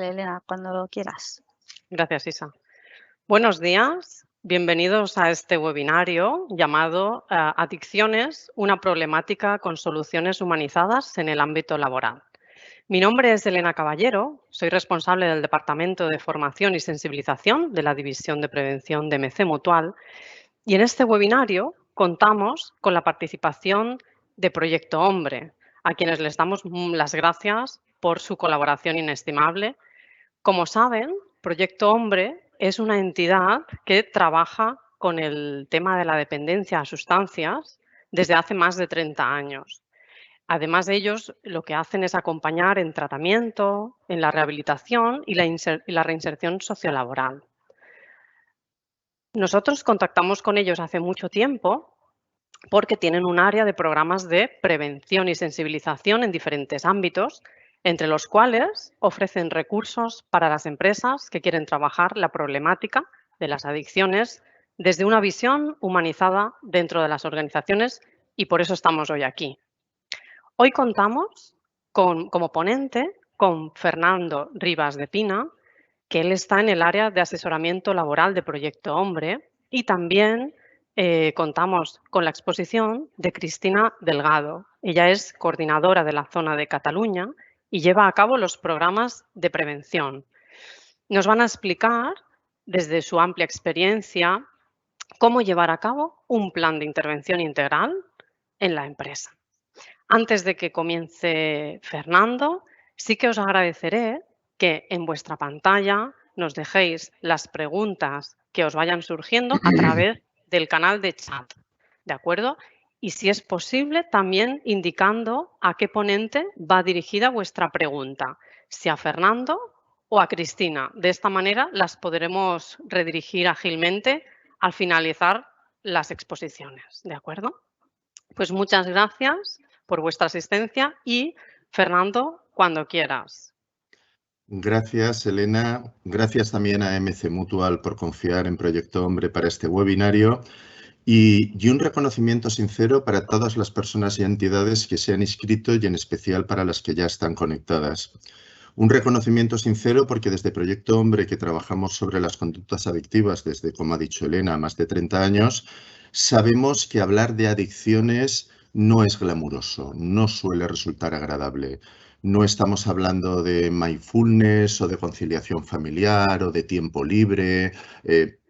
Vale, Elena, cuando quieras. Gracias, Isa. Buenos días, bienvenidos a este webinario llamado Adicciones, una problemática con soluciones humanizadas en el ámbito laboral. Mi nombre es Elena Caballero, soy responsable del Departamento de Formación y Sensibilización de la División de Prevención de MC Mutual y en este webinario contamos con la participación de Proyecto Hombre, a quienes les damos las gracias por su colaboración inestimable. Como saben, Proyecto Hombre es una entidad que trabaja con el tema de la dependencia a sustancias desde hace más de 30 años. Además de ellos, lo que hacen es acompañar en tratamiento, en la rehabilitación y la reinserción sociolaboral. Nosotros contactamos con ellos hace mucho tiempo porque tienen un área de programas de prevención y sensibilización en diferentes ámbitos, entre los cuales ofrecen recursos para las empresas que quieren trabajar la problemática de las adicciones desde una visión humanizada dentro de las organizaciones y por eso estamos hoy aquí. Hoy contamos como ponente con Fernando Rivas de Pina, que él está en el área de asesoramiento laboral de Proyecto Hombre y también contamos con la exposición de Cristina Delgado. Ella es coordinadora de la zona de Cataluña y lleva a cabo los programas de prevención. Nos van a explicar desde su amplia experiencia cómo llevar a cabo un plan de intervención integral en la empresa. Antes de que comience Fernando, sí que os agradeceré que en vuestra pantalla nos dejéis las preguntas que os vayan surgiendo a través del canal de chat, ¿de acuerdo? Y si es posible, también indicando a qué ponente va dirigida vuestra pregunta, si a Fernando o a Cristina. De esta manera las podremos redirigir ágilmente al finalizar las exposiciones, ¿de acuerdo? Pues muchas gracias por vuestra asistencia y, Fernando, cuando quieras. Gracias, Elena. Gracias también a MC Mutual por confiar en Proyecto Hombre para este webinario y un reconocimiento sincero para todas las personas y entidades que se han inscrito y en especial para las que ya están conectadas. Un reconocimiento sincero porque desde Proyecto Hombre, que trabajamos sobre las conductas adictivas desde, como ha dicho Elena, más de 30 años, sabemos que hablar de adicciones no es glamuroso, no suele resultar agradable. No estamos hablando de mindfulness o de conciliación familiar o de tiempo libre,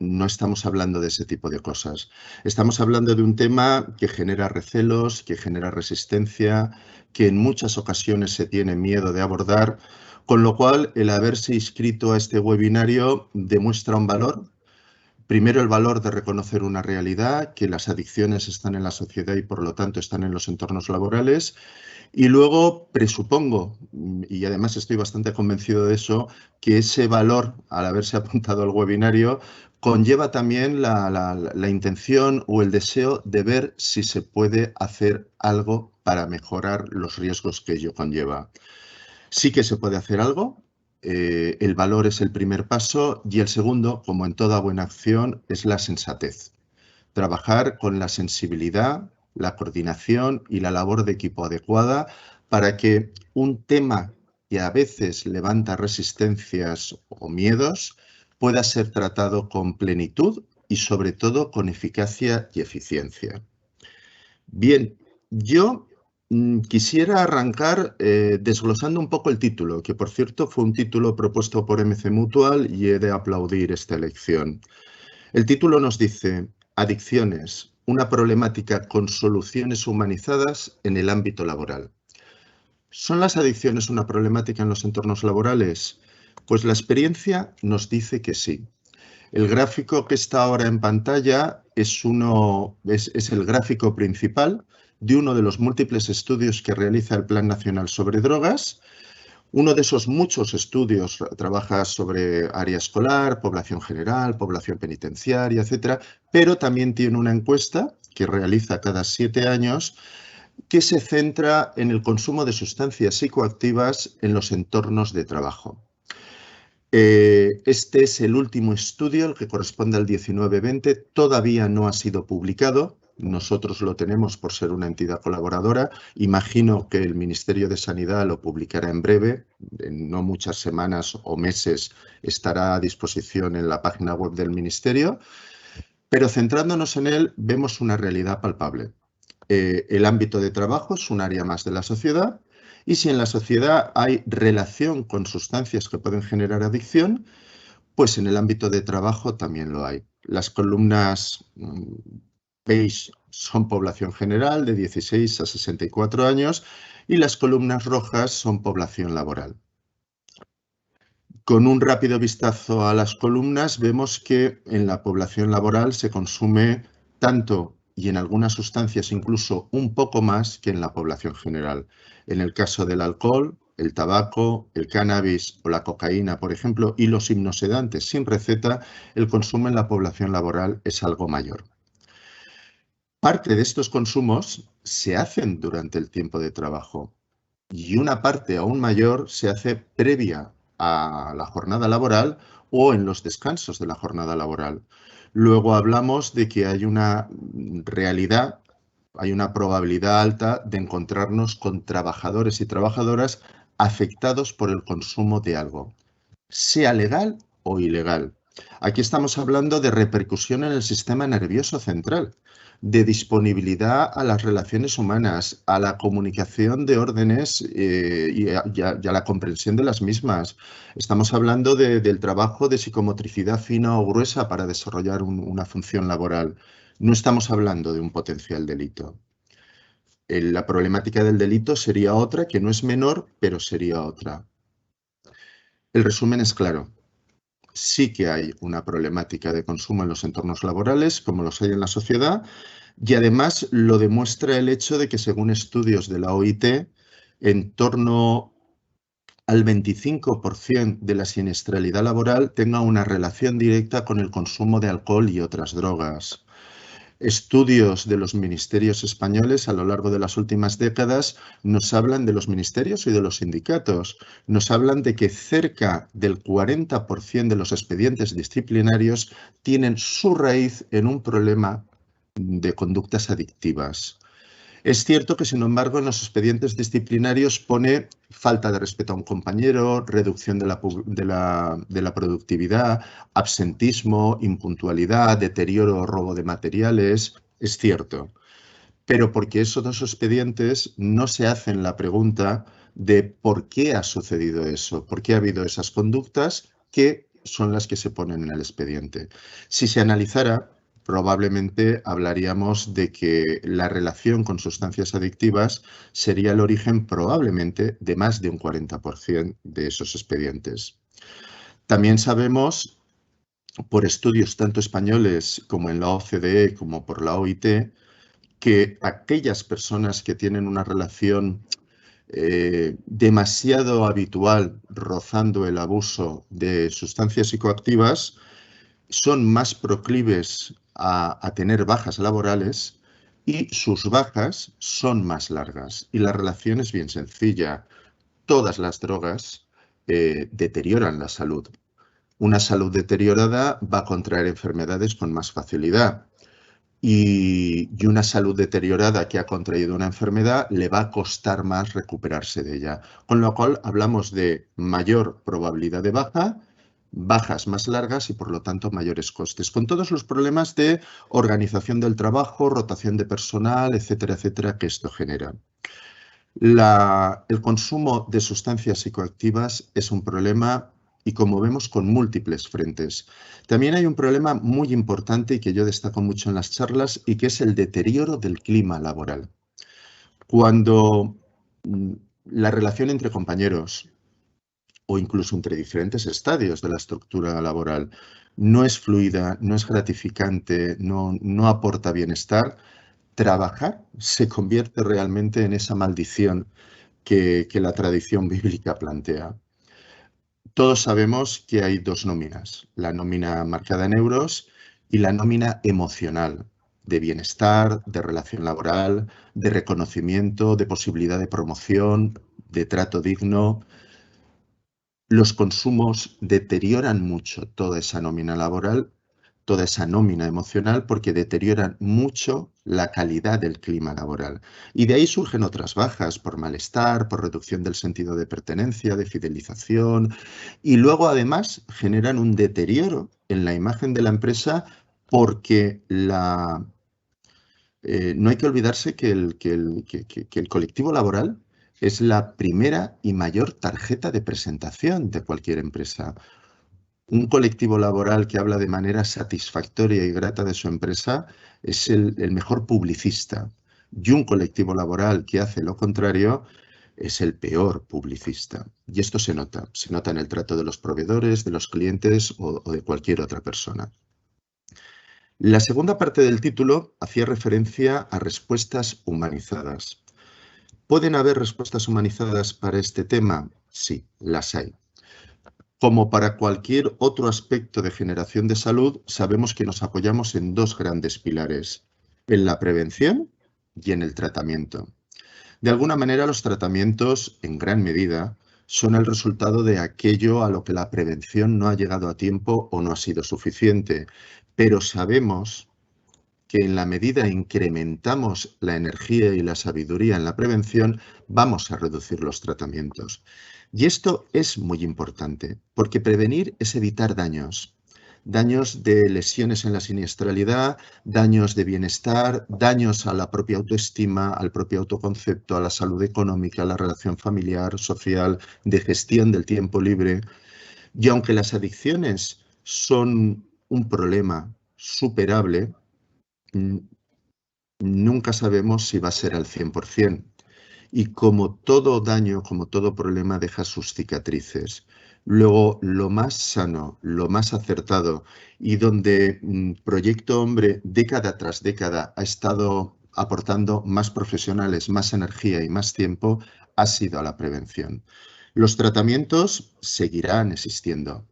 no estamos hablando de ese tipo de cosas. Estamos hablando de un tema que genera recelos, que genera resistencia, que en muchas ocasiones se tiene miedo de abordar, con lo cual el haberse inscrito a este webinario demuestra un valor. Primero, el valor de reconocer una realidad, que las adicciones están en la sociedad y por lo tanto están en los entornos laborales. Y luego presupongo, y además estoy bastante convencido de eso, que ese valor, al haberse apuntado al webinario, conlleva también la intención o el deseo de ver si se puede hacer algo para mejorar los riesgos que ello conlleva. Sí que se puede hacer algo. El valor es el primer paso y el segundo, como en toda buena acción, es la sensatez. Trabajar con la sensibilidad, la coordinación y la labor de equipo adecuada para que un tema que a veces levanta resistencias o miedos pueda ser tratado con plenitud y sobre todo con eficacia y eficiencia. Bien, yo quisiera arrancar desglosando un poco el título, que por cierto fue un título propuesto por MC Mutual y he de aplaudir esta elección. El título nos dice: Adicciones, una problemática con soluciones humanizadas en el ámbito laboral. ¿Son las adicciones una problemática en los entornos laborales? Pues la experiencia nos dice que sí. El gráfico que está ahora en pantalla es el gráfico principal de uno de los múltiples estudios que realiza el Plan Nacional sobre Drogas. Uno de esos muchos estudios trabaja sobre área escolar, población general, población penitenciaria, etcétera, pero también tiene una encuesta que realiza cada 7 años que se centra en el consumo de sustancias psicoactivas en los entornos de trabajo. Este es el último estudio, el que corresponde al 19-20, todavía no ha sido publicado. nosotros lo tenemos por ser una entidad colaboradora. Imagino que el Ministerio de Sanidad lo publicará en breve, en no muchas semanas o meses estará a disposición en la página web del Ministerio, pero centrándonos en él vemos una realidad palpable. El ámbito de trabajo es un área más de la sociedad y si en la sociedad hay relación con sustancias que pueden generar adicción, pues en el ámbito de trabajo también lo hay. Las columnas beige son población general de 16 a 64 años y las columnas rojas son población laboral. Con un rápido vistazo a las columnas vemos que en la población laboral se consume tanto y en algunas sustancias incluso un poco más que en la población general. En el caso del alcohol, el tabaco, el cannabis o la cocaína, por ejemplo, y los hipnosedantes sin receta, el consumo en la población laboral es algo mayor. Parte de estos consumos se hacen durante el tiempo de trabajo y una parte aún mayor se hace previa a la jornada laboral o en los descansos de la jornada laboral. Luego hablamos de que hay una realidad, hay una probabilidad alta de encontrarnos con trabajadores y trabajadoras afectados por el consumo de algo, sea legal o ilegal. Aquí estamos hablando de repercusión en el sistema nervioso central, de disponibilidad a las relaciones humanas, a la comunicación de órdenes y a la comprensión de las mismas. Estamos hablando del trabajo de psicomotricidad fina o gruesa para desarrollar una función laboral. No estamos hablando de un potencial delito. La problemática del delito sería otra, que no es menor, pero sería otra. El resumen es claro. Sí que hay una problemática de consumo en los entornos laborales, como los hay en la sociedad, y además lo demuestra el hecho de que, según estudios de la OIT, en torno al 25% de la siniestralidad laboral tenga una relación directa con el consumo de alcohol y otras drogas. Estudios de los ministerios españoles a lo largo de las últimas décadas nos hablan de los ministerios y de los sindicatos. Nos hablan de que cerca del 40% de los expedientes disciplinarios tienen su raíz en un problema de conductas adictivas. Es cierto que, sin embargo, en los expedientes disciplinarios pone falta de respeto a un compañero, reducción de la productividad, absentismo, impuntualidad, deterioro o robo de materiales. Es cierto, pero porque esos dos expedientes no se hacen la pregunta de por qué ha sucedido eso, por qué ha habido esas conductas que son las que se ponen en el expediente. Si se analizara, probablemente hablaríamos de que la relación con sustancias adictivas sería el origen probablemente de más de un 40% de esos expedientes. También sabemos, por estudios tanto españoles como en la OCDE como por la OIT, que aquellas personas que tienen una relación demasiado habitual rozando el abuso de sustancias psicoactivas son más proclives a tener bajas laborales y sus bajas son más largas. Y la relación es bien sencilla. Todas las drogas deterioran la salud. Una salud deteriorada va a contraer enfermedades con más facilidad. Y una salud deteriorada que ha contraído una enfermedad le va a costar más recuperarse de ella. Con lo cual hablamos de mayor probabilidad de bajas más largas y por lo tanto mayores costes, con todos los problemas de organización del trabajo, rotación de personal, etcétera, etcétera, que esto genera. El consumo de sustancias psicoactivas es un problema y, como vemos, con múltiples frentes. También hay un problema muy importante y que yo destaco mucho en las charlas y que es el deterioro del clima laboral. Cuando la relación entre compañeros o incluso entre diferentes estadios de la estructura laboral no es fluida, no es gratificante, no aporta bienestar, trabajar se convierte realmente en esa maldición que la tradición bíblica plantea. Todos sabemos que hay dos nóminas, la nómina marcada en euros y la nómina emocional, de bienestar, de relación laboral, de reconocimiento, de posibilidad de promoción, de trato digno. Los consumos deterioran mucho toda esa nómina laboral toda esa nómina emocional porque deterioran mucho la calidad del clima laboral. Y de ahí surgen otras bajas por malestar, por reducción del sentido de pertenencia, de fidelización, y luego además generan un deterioro en la imagen de la empresa porque no hay que olvidarse que el colectivo laboral es la primera y mayor tarjeta de presentación de cualquier empresa. Un colectivo laboral que habla de manera satisfactoria y grata de su empresa es el mejor publicista. Y un colectivo laboral que hace lo contrario es el peor publicista. Y esto se nota en el trato de los proveedores, de los clientes o de cualquier otra persona. La segunda parte del título hacía referencia a respuestas humanizadas. ¿Pueden haber respuestas humanizadas para este tema? Sí, las hay. Como para cualquier otro aspecto de generación de salud, sabemos que nos apoyamos en dos grandes pilares, en la prevención y en el tratamiento. De alguna manera, los tratamientos, en gran medida, son el resultado de aquello a lo que la prevención no ha llegado a tiempo o no ha sido suficiente, pero sabemos que en la medida en que incrementamos la energía y la sabiduría en la prevención, vamos a reducir los tratamientos. Y esto es muy importante, porque prevenir es evitar daños. Daños de lesiones en la siniestralidad, daños de bienestar, daños a la propia autoestima, al propio autoconcepto, a la salud económica, a la relación familiar, social, de gestión del tiempo libre. Y aunque las adicciones son un problema superable, nunca sabemos si va a ser al 100%. Y como todo daño, como todo problema, deja sus cicatrices. Luego, lo más sano, lo más acertado y donde Proyecto Hombre, década tras década, ha estado aportando más profesionales, más energía y más tiempo, ha sido a la prevención. Los tratamientos seguirán existiendo,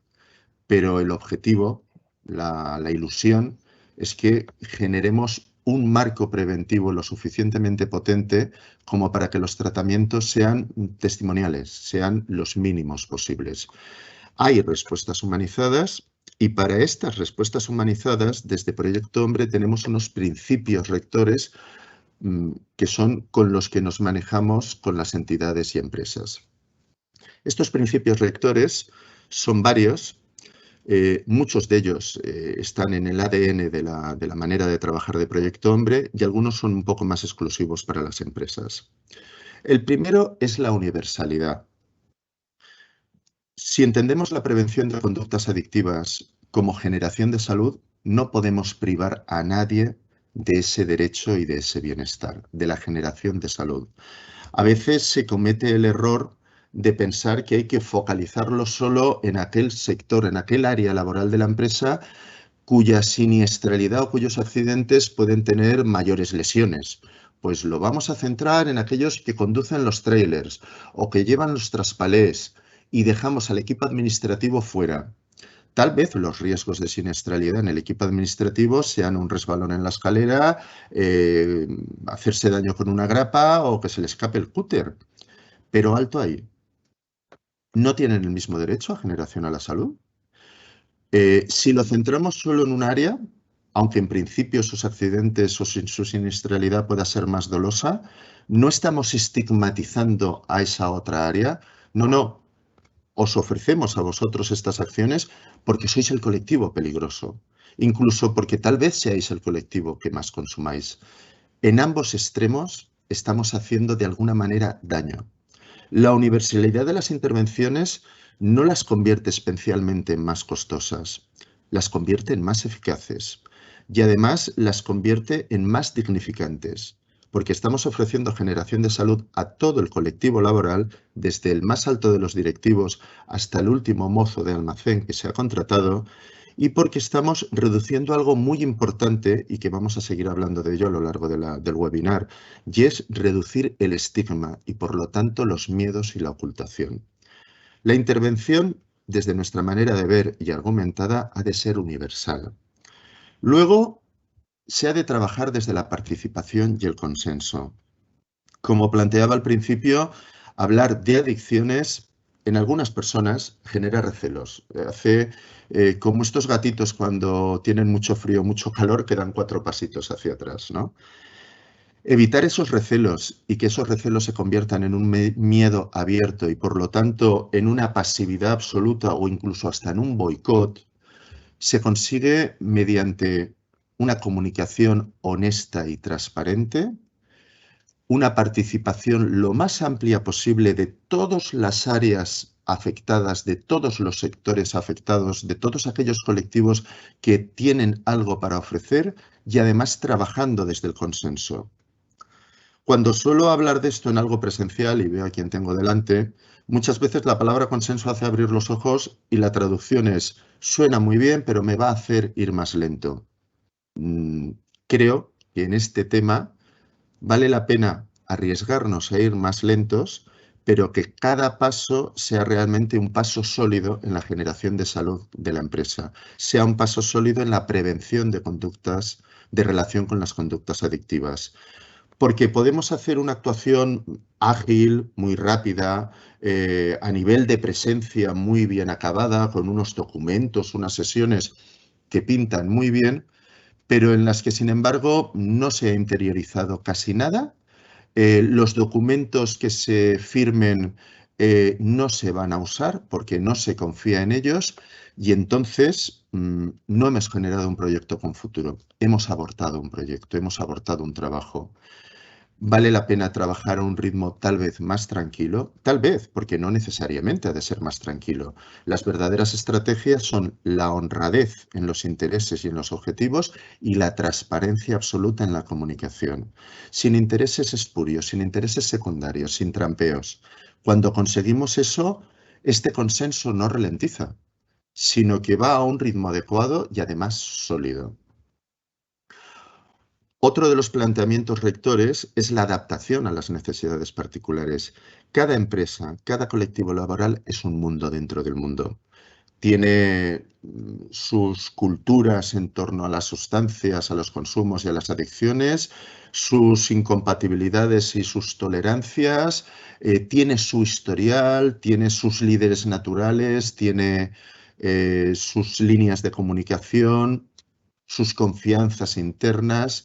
pero el objetivo, la ilusión, es que generemos un marco preventivo lo suficientemente potente como para que los tratamientos sean testimoniales, sean los mínimos posibles. Hay respuestas humanizadas y para estas respuestas humanizadas, desde Proyecto Hombre tenemos unos principios rectores que son con los que nos manejamos con las entidades y empresas. Estos principios rectores son varios. Muchos de ellos están en el ADN de la manera de trabajar de Proyecto Hombre y algunos son un poco más exclusivos para las empresas. El primero es la universalidad. Si entendemos la prevención de conductas adictivas como generación de salud, no podemos privar a nadie de ese derecho y de ese bienestar, de la generación de salud. A veces se comete el error de pensar que hay que focalizarlo solo en aquel sector, en aquel área laboral de la empresa cuya siniestralidad o cuyos accidentes pueden tener mayores lesiones. Pues lo vamos a centrar en aquellos que conducen los trailers o que llevan los traspalés y dejamos al equipo administrativo fuera. Tal vez los riesgos de siniestralidad en el equipo administrativo sean un resbalón en la escalera, hacerse daño con una grapa o que se le escape el cúter. Pero alto ahí. ¿No tienen el mismo derecho a generación a la salud? Si lo centramos solo en un área, aunque en principio sus accidentes o su siniestralidad pueda ser más dolosa, no estamos estigmatizando a esa otra área. No. Os ofrecemos a vosotros estas acciones porque sois el colectivo peligroso, incluso porque tal vez seáis el colectivo que más consumáis. En ambos extremos estamos haciendo de alguna manera daño. La universalidad de las intervenciones no las convierte especialmente en más costosas, las convierte en más eficaces y además las convierte en más dignificantes, porque estamos ofreciendo generación de salud a todo el colectivo laboral, desde el más alto de los directivos hasta el último mozo de almacén que se ha contratado, y porque estamos reduciendo algo muy importante y que vamos a seguir hablando de ello a lo largo del webinar, y es reducir el estigma y por lo tanto los miedos y la ocultación. La intervención, desde nuestra manera de ver y argumentada, ha de ser universal. Luego, se ha de trabajar desde la participación y el consenso. Como planteaba al principio, hablar de adicciones en algunas personas genera recelos. Hace como estos gatitos cuando tienen mucho frío, mucho calor, que dan 4 pasitos hacia atrás, ¿no? Evitar esos recelos y que esos recelos se conviertan en un miedo abierto y, por lo tanto, en una pasividad absoluta o incluso hasta en un boicot, se consigue mediante una comunicación honesta y transparente, una participación lo más amplia posible de todas las áreas afectadas, de todos los sectores afectados, de todos aquellos colectivos que tienen algo para ofrecer y además trabajando desde el consenso. Cuando suelo hablar de esto en algo presencial, y veo a quien tengo delante, muchas veces la palabra consenso hace abrir los ojos y la traducción es: suena muy bien, pero me va a hacer ir más lento. Creo que en este tema vale la pena arriesgarnos a ir más lentos, pero que cada paso sea realmente un paso sólido en la generación de salud de la empresa, sea un paso sólido en la prevención de conductas de relación con las conductas adictivas. Porque podemos hacer una actuación ágil, muy rápida, a nivel de presencia muy bien acabada, con unos documentos, unas sesiones que pintan muy bien, pero en las que, sin embargo, no se ha interiorizado casi nada. Los documentos que se firmen no se van a usar porque no se confía en ellos y entonces no hemos generado un proyecto con futuro. Hemos abortado un proyecto, hemos abortado un trabajo. Vale la pena trabajar a un ritmo tal vez más tranquilo, tal vez, porque no necesariamente ha de ser más tranquilo. Las verdaderas estrategias son la honradez en los intereses y en los objetivos y la transparencia absoluta en la comunicación. Sin intereses espurios, sin intereses secundarios, sin trampeos. Cuando conseguimos eso, este consenso no ralentiza, sino que va a un ritmo adecuado y además sólido. Otro de los planteamientos rectores es la adaptación a las necesidades particulares. Cada empresa, cada colectivo laboral es un mundo dentro del mundo. Tiene sus culturas en torno a las sustancias, a los consumos y a las adicciones, sus incompatibilidades y sus tolerancias, tiene su historial, tiene sus líderes naturales, tiene sus líneas de comunicación, sus confianzas internas.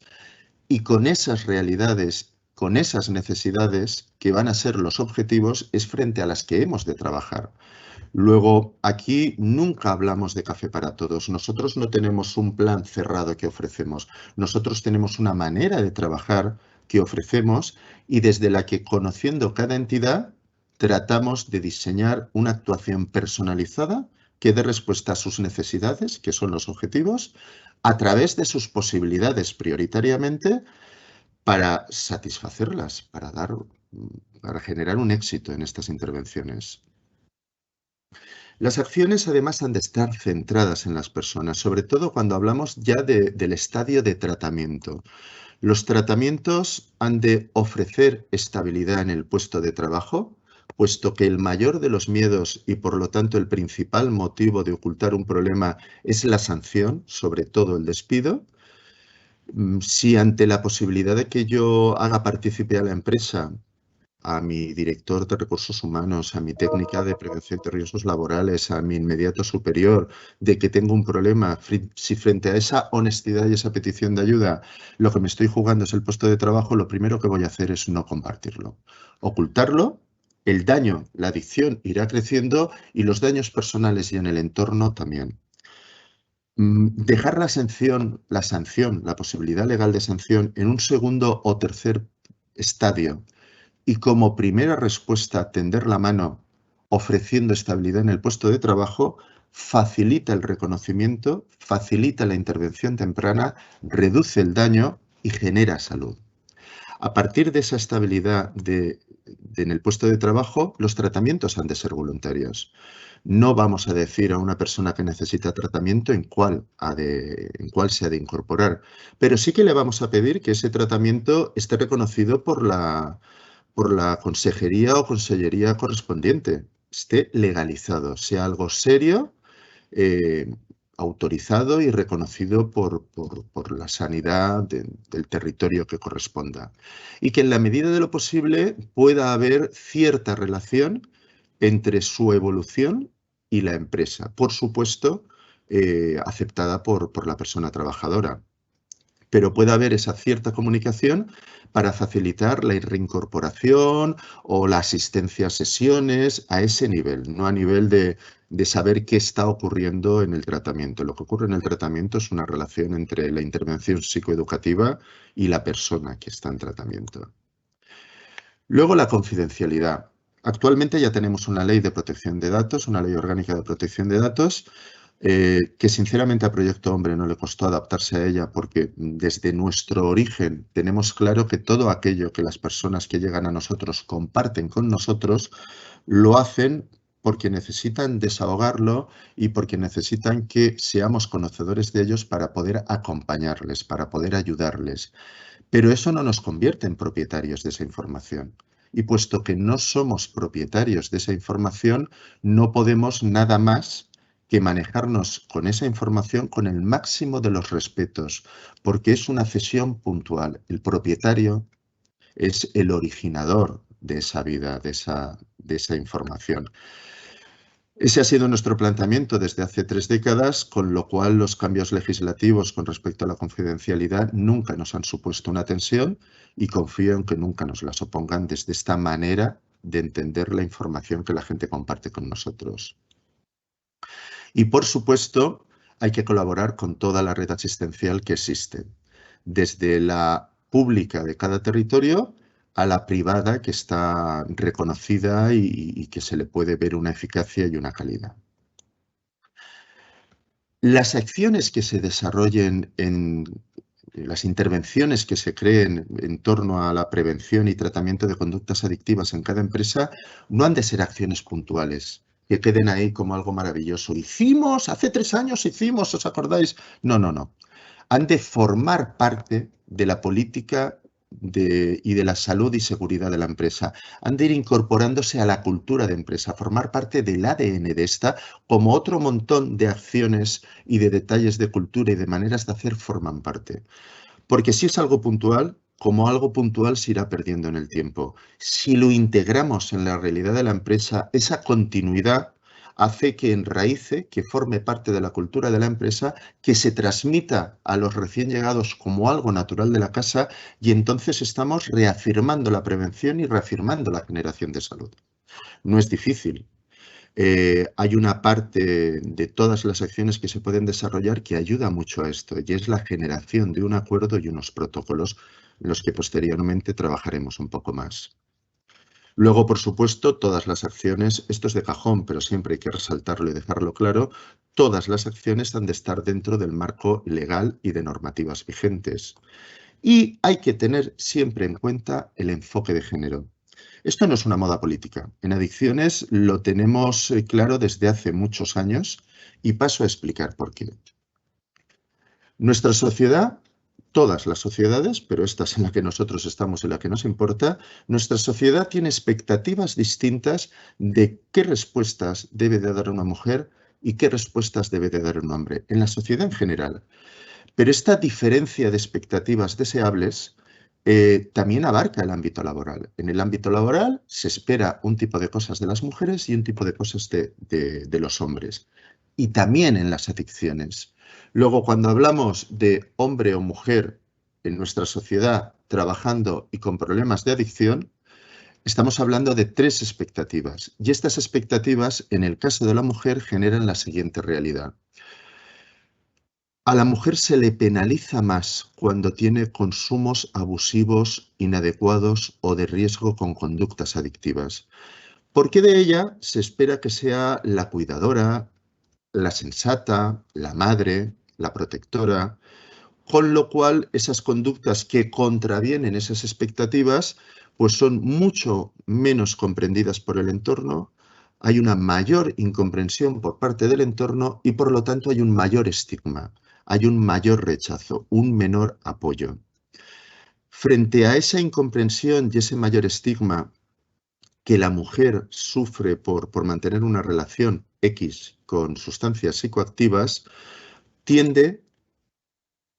Y con esas realidades, con esas necesidades que van a ser los objetivos, es frente a las que hemos de trabajar. Luego, aquí nunca hablamos de café para todos. Nosotros no tenemos un plan cerrado que ofrecemos. Nosotros tenemos una manera de trabajar que ofrecemos y desde la que, conociendo cada entidad, tratamos de diseñar una actuación personalizada que dé respuesta a sus necesidades, que son los objetivos, a través de sus posibilidades prioritariamente para satisfacerlas, para generar un éxito en estas intervenciones. Las acciones además han de estar centradas en las personas, sobre todo cuando hablamos ya del estadio de tratamiento. Los tratamientos han de ofrecer estabilidad en el puesto de trabajo, puesto que el mayor de los miedos y por lo tanto el principal motivo de ocultar un problema es la sanción, sobre todo el despido. Si ante la posibilidad de que yo haga partícipe a la empresa, a mi director de recursos humanos, a mi técnica de prevención de riesgos laborales, a mi inmediato superior, de que tengo un problema, si frente a esa honestidad y esa petición de ayuda, lo que me estoy jugando es el puesto de trabajo, lo primero que voy a hacer es no compartirlo. Ocultarlo, el daño, la adicción irá creciendo y los daños personales y en el entorno también. Dejar la sanción, la posibilidad legal de sanción en un segundo o tercer estadio y como primera respuesta tender la mano ofreciendo estabilidad en el puesto de trabajo facilita el reconocimiento, facilita la intervención temprana, reduce el daño y genera salud. A partir de esa estabilidad en el puesto de trabajo, los tratamientos han de ser voluntarios. No vamos a decir a una persona que necesita tratamiento en cuál se ha de incorporar, pero sí que le vamos a pedir que ese tratamiento esté reconocido por la consejería o consellería correspondiente, esté legalizado, sea algo serio, autorizado y reconocido por la sanidad del territorio que corresponda. Y que en la medida de lo posible pueda haber cierta relación entre su evolución y la empresa. Por supuesto, aceptada por la persona trabajadora. Pero puede haber esa cierta comunicación para facilitar la reincorporación o la asistencia a sesiones a ese nivel, no a nivel de saber qué está ocurriendo en el tratamiento. Lo que ocurre en el tratamiento es una relación entre la intervención psicoeducativa y la persona que está en tratamiento. Luego, la confidencialidad. Actualmente ya tenemos una ley de protección de datos, una ley orgánica de protección de datos, que sinceramente a Proyecto Hombre no le costó adaptarse a ella porque desde nuestro origen tenemos claro que todo aquello que las personas que llegan a nosotros comparten con nosotros, lo hacen porque necesitan desahogarlo y porque necesitan que seamos conocedores de ellos para poder acompañarles, para poder ayudarles. Pero eso no nos convierte en propietarios de esa información. Y puesto que no somos propietarios de esa información, no podemos nada más que manejarnos con esa información con el máximo de los respetos, porque es una cesión puntual. El propietario es el originador de esa vida, de esa información. Ese ha sido nuestro planteamiento desde hace 3 décadas, con lo cual los cambios legislativos con respecto a la confidencialidad nunca nos han supuesto una tensión y confío en que nunca nos las opongan desde esta manera de entender la información que la gente comparte con nosotros. Y, por supuesto, hay que colaborar con toda la red asistencial que existe, desde la pública de cada territorio a la privada que está reconocida y que se le puede ver una eficacia y una calidad. Las acciones que se desarrollen las intervenciones que se creen en torno a la prevención y tratamiento de conductas adictivas en cada empresa no han de ser acciones puntuales, que queden ahí como algo maravilloso. Hicimos, hace 3 años hicimos, ¿os acordáis? No, no, no. Han de formar parte de la política y de la salud y seguridad de la empresa. Han de ir incorporándose a la cultura de empresa, formar parte del ADN de esta, como otro montón de acciones y de detalles de cultura y de maneras de hacer forman parte. Porque si es algo puntual, como algo puntual se irá perdiendo en el tiempo. Si lo integramos en la realidad de la empresa, esa continuidad hace que enraíce, que forme parte de la cultura de la empresa, que se transmita a los recién llegados como algo natural de la casa y entonces estamos reafirmando la prevención y reafirmando la generación de salud. No es difícil. Hay una parte de todas las acciones que se pueden desarrollar que ayuda mucho a esto y es la generación de un acuerdo y unos protocolos en los que posteriormente trabajaremos un poco más. Luego, por supuesto, todas las acciones, esto es de cajón, pero siempre hay que resaltarlo y dejarlo claro, todas las acciones han de estar dentro del marco legal y de normativas vigentes. Y hay que tener siempre en cuenta el enfoque de género. Esto no es una moda política. En adicciones lo tenemos claro desde hace muchos años y paso a explicar por qué. Nuestra sociedad, todas las sociedades, pero esta es en la que nosotros estamos y la que nos importa, nuestra sociedad tiene expectativas distintas de qué respuestas debe de dar una mujer y qué respuestas debe de dar un hombre, en la sociedad en general. Pero esta diferencia de expectativas deseables también abarca el ámbito laboral. En el ámbito laboral se espera un tipo de cosas de las mujeres y un tipo de cosas de los hombres. Y también en las adicciones. Luego, cuando hablamos de hombre o mujer en nuestra sociedad trabajando y con problemas de adicción, estamos hablando de 3 expectativas. Y estas expectativas, en el caso de la mujer, generan la siguiente realidad. A la mujer se le penaliza más cuando tiene consumos abusivos, inadecuados o de riesgo con conductas adictivas, porque de ella se espera que sea la cuidadora, la sensata, la madre, la protectora, con lo cual esas conductas que contravienen esas expectativas pues son mucho menos comprendidas por el entorno, hay una mayor incomprensión por parte del entorno y por lo tanto hay un mayor estigma. Hay un mayor rechazo, un menor apoyo. Frente a esa incomprensión y ese mayor estigma que la mujer sufre por mantener una relación X con sustancias psicoactivas,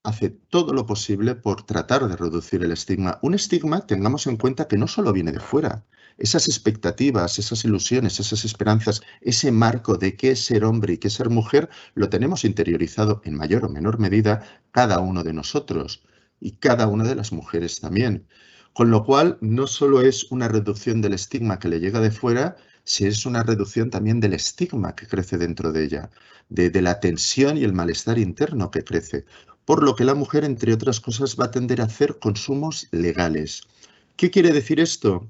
hace todo lo posible por tratar de reducir el estigma. Un estigma, tengamos en cuenta que no solo viene de fuera, esas expectativas, esas ilusiones, esas esperanzas, ese marco de qué es ser hombre y qué es ser mujer, lo tenemos interiorizado en mayor o menor medida cada uno de nosotros y cada una de las mujeres también. Con lo cual, no solo es una reducción del estigma que le llega de fuera, sino es una reducción también del estigma que crece dentro de ella, de la tensión y el malestar interno que crece. Por lo que la mujer, entre otras cosas, va a tender a hacer consumos legales. ¿Qué quiere decir esto?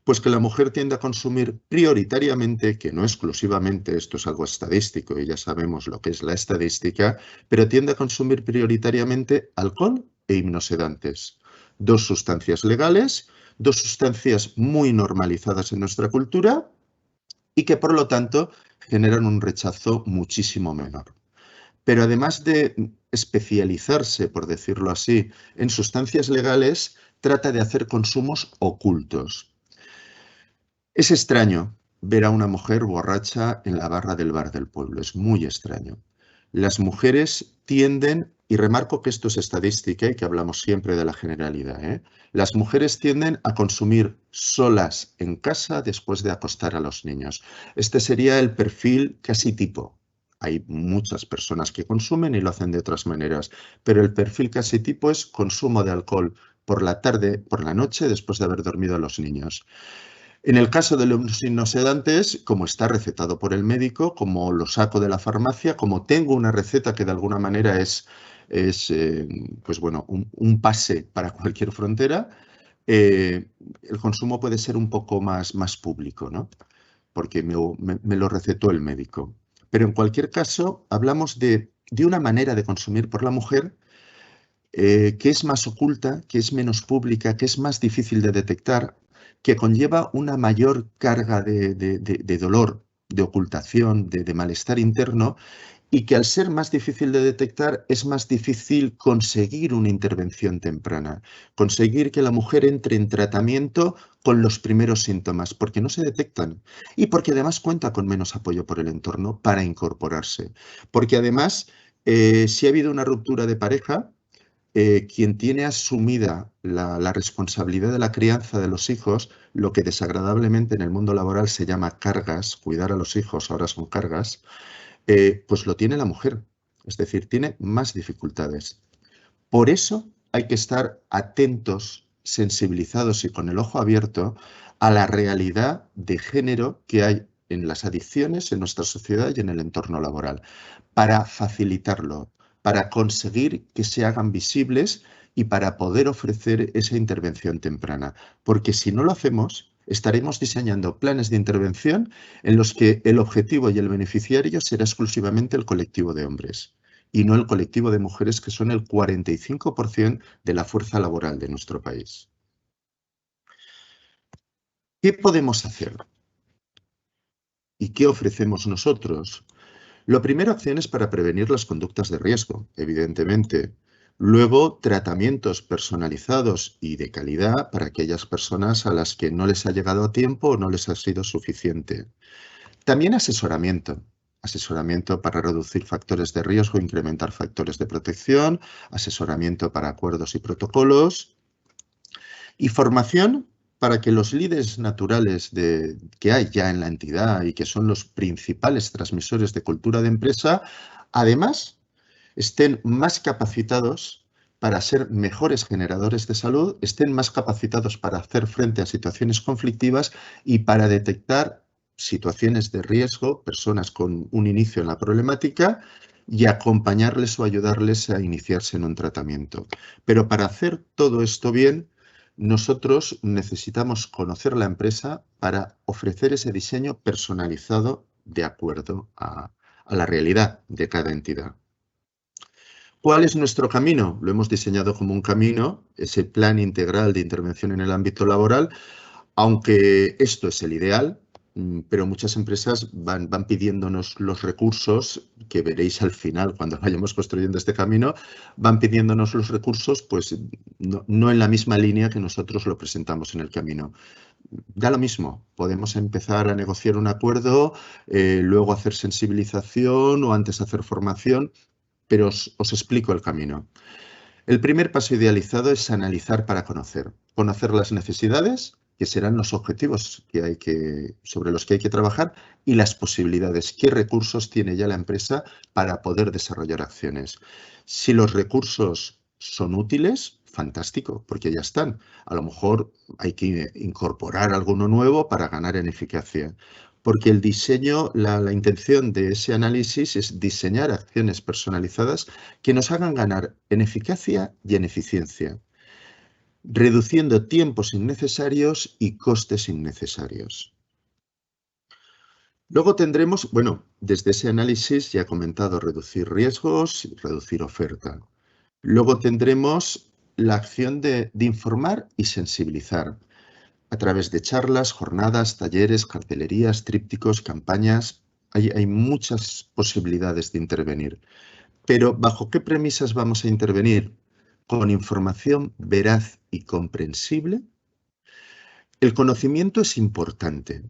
Pues que la mujer tiende a consumir prioritariamente, que no exclusivamente, esto es algo estadístico y ya sabemos lo que es la estadística, pero tiende a consumir prioritariamente alcohol e hipnosedantes. Dos sustancias legales, dos sustancias muy normalizadas en nuestra cultura y que por lo tanto generan un rechazo muchísimo menor. Pero además de especializarse, por decirlo así, en sustancias legales, trata de hacer consumos ocultos. Es extraño ver a una mujer borracha en la barra del bar del pueblo, es muy extraño. Las mujeres tienden, y remarco que esto es estadística y que hablamos siempre de la generalidad, las mujeres tienden a consumir solas en casa después de acostar a los niños. Este sería el perfil casi tipo. Hay muchas personas que consumen y lo hacen de otras maneras, pero el perfil casi tipo es consumo de alcohol por la tarde, por la noche, después de haber dormido a los niños. En el caso de los hipnosedantes, como está recetado por el médico, como lo saco de la farmacia, como tengo una receta que de alguna manera es pues bueno, un pase para cualquier frontera, el consumo puede ser un poco más público, ¿no? Porque me lo recetó el médico. Pero en cualquier caso, hablamos de una manera de consumir por la mujer que es más oculta, que es menos pública, que es más difícil de detectar, que conlleva una mayor carga de dolor, de ocultación, de malestar interno, y que al ser más difícil de detectar es más difícil conseguir una intervención temprana, conseguir que la mujer entre en tratamiento con los primeros síntomas, porque no se detectan y porque además cuenta con menos apoyo por el entorno para incorporarse. Porque además, si ha habido una ruptura de pareja, quien tiene asumida la responsabilidad de la crianza de los hijos, lo que desagradablemente en el mundo laboral se llama cargas, cuidar a los hijos ahora son cargas, pues lo tiene la mujer, es decir, tiene más dificultades. Por eso hay que estar atentos, sensibilizados y con el ojo abierto a la realidad de género que hay en las adicciones en nuestra sociedad y en el entorno laboral, para facilitarlo, para conseguir que se hagan visibles y para poder ofrecer esa intervención temprana. Porque si no lo hacemos, estaremos diseñando planes de intervención en los que el objetivo y el beneficiario será exclusivamente el colectivo de hombres y no el colectivo de mujeres, que son el 45% de la fuerza laboral de nuestro país. ¿Qué podemos hacer? ¿Y qué ofrecemos nosotros? Lo primero, acciones para prevenir las conductas de riesgo, evidentemente. Luego, tratamientos personalizados y de calidad para aquellas personas a las que no les ha llegado a tiempo o no les ha sido suficiente. También asesoramiento. Asesoramiento para reducir factores de riesgo, incrementar factores de protección, asesoramiento para acuerdos y protocolos. Y formación para que los líderes naturales que hay ya en la entidad y que son los principales transmisores de cultura de empresa, además estén más capacitados para ser mejores generadores de salud, estén más capacitados para hacer frente a situaciones conflictivas y para detectar situaciones de riesgo, personas con un inicio en la problemática, y acompañarles o ayudarles a iniciarse en un tratamiento. Pero para hacer todo esto bien, nosotros necesitamos conocer la empresa para ofrecer ese diseño personalizado de acuerdo a la realidad de cada entidad. ¿Cuál es nuestro camino? Lo hemos diseñado como un camino, ese plan integral de intervención en el ámbito laboral, aunque esto es el ideal, pero muchas empresas van pidiéndonos los recursos, que veréis al final cuando vayamos construyendo este camino, van pidiéndonos los recursos pues no en la misma línea que nosotros lo presentamos en el camino. Da lo mismo, podemos empezar a negociar un acuerdo, luego hacer sensibilización o antes hacer formación, pero os explico el camino. El primer paso idealizado es analizar para conocer. Conocer las necesidades, que serán los objetivos sobre los que hay que trabajar y las posibilidades, qué recursos tiene ya la empresa para poder desarrollar acciones. Si los recursos son útiles, fantástico, porque ya están. A lo mejor hay que incorporar alguno nuevo para ganar en eficacia. Porque el diseño, la intención de ese análisis es diseñar acciones personalizadas que nos hagan ganar en eficacia y en eficiencia, reduciendo tiempos innecesarios y costes innecesarios. Luego tendremos, bueno, desde ese análisis ya he comentado reducir riesgos y reducir oferta. Luego tendremos la acción de informar y sensibilizar a través de charlas, jornadas, talleres, cartelerías, trípticos, campañas. Hay muchas posibilidades de intervenir. Pero ¿bajo qué premisas vamos a intervenir? Con información veraz y comprensible. El conocimiento es importante.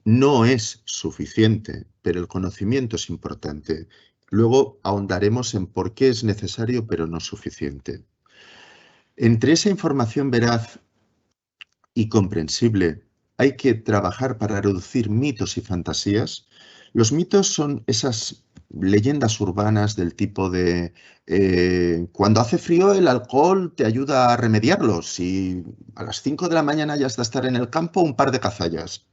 No es suficiente, pero el conocimiento es importante. Luego ahondaremos en por qué es necesario, pero no suficiente. Entre esa información veraz y comprensible, hay que trabajar para reducir mitos y fantasías. Los mitos son esas leyendas urbanas del tipo de cuando hace frío el alcohol te ayuda a remediarlo. Si a las 5 de la mañana ya has de estar en el campo, un par de cazallas.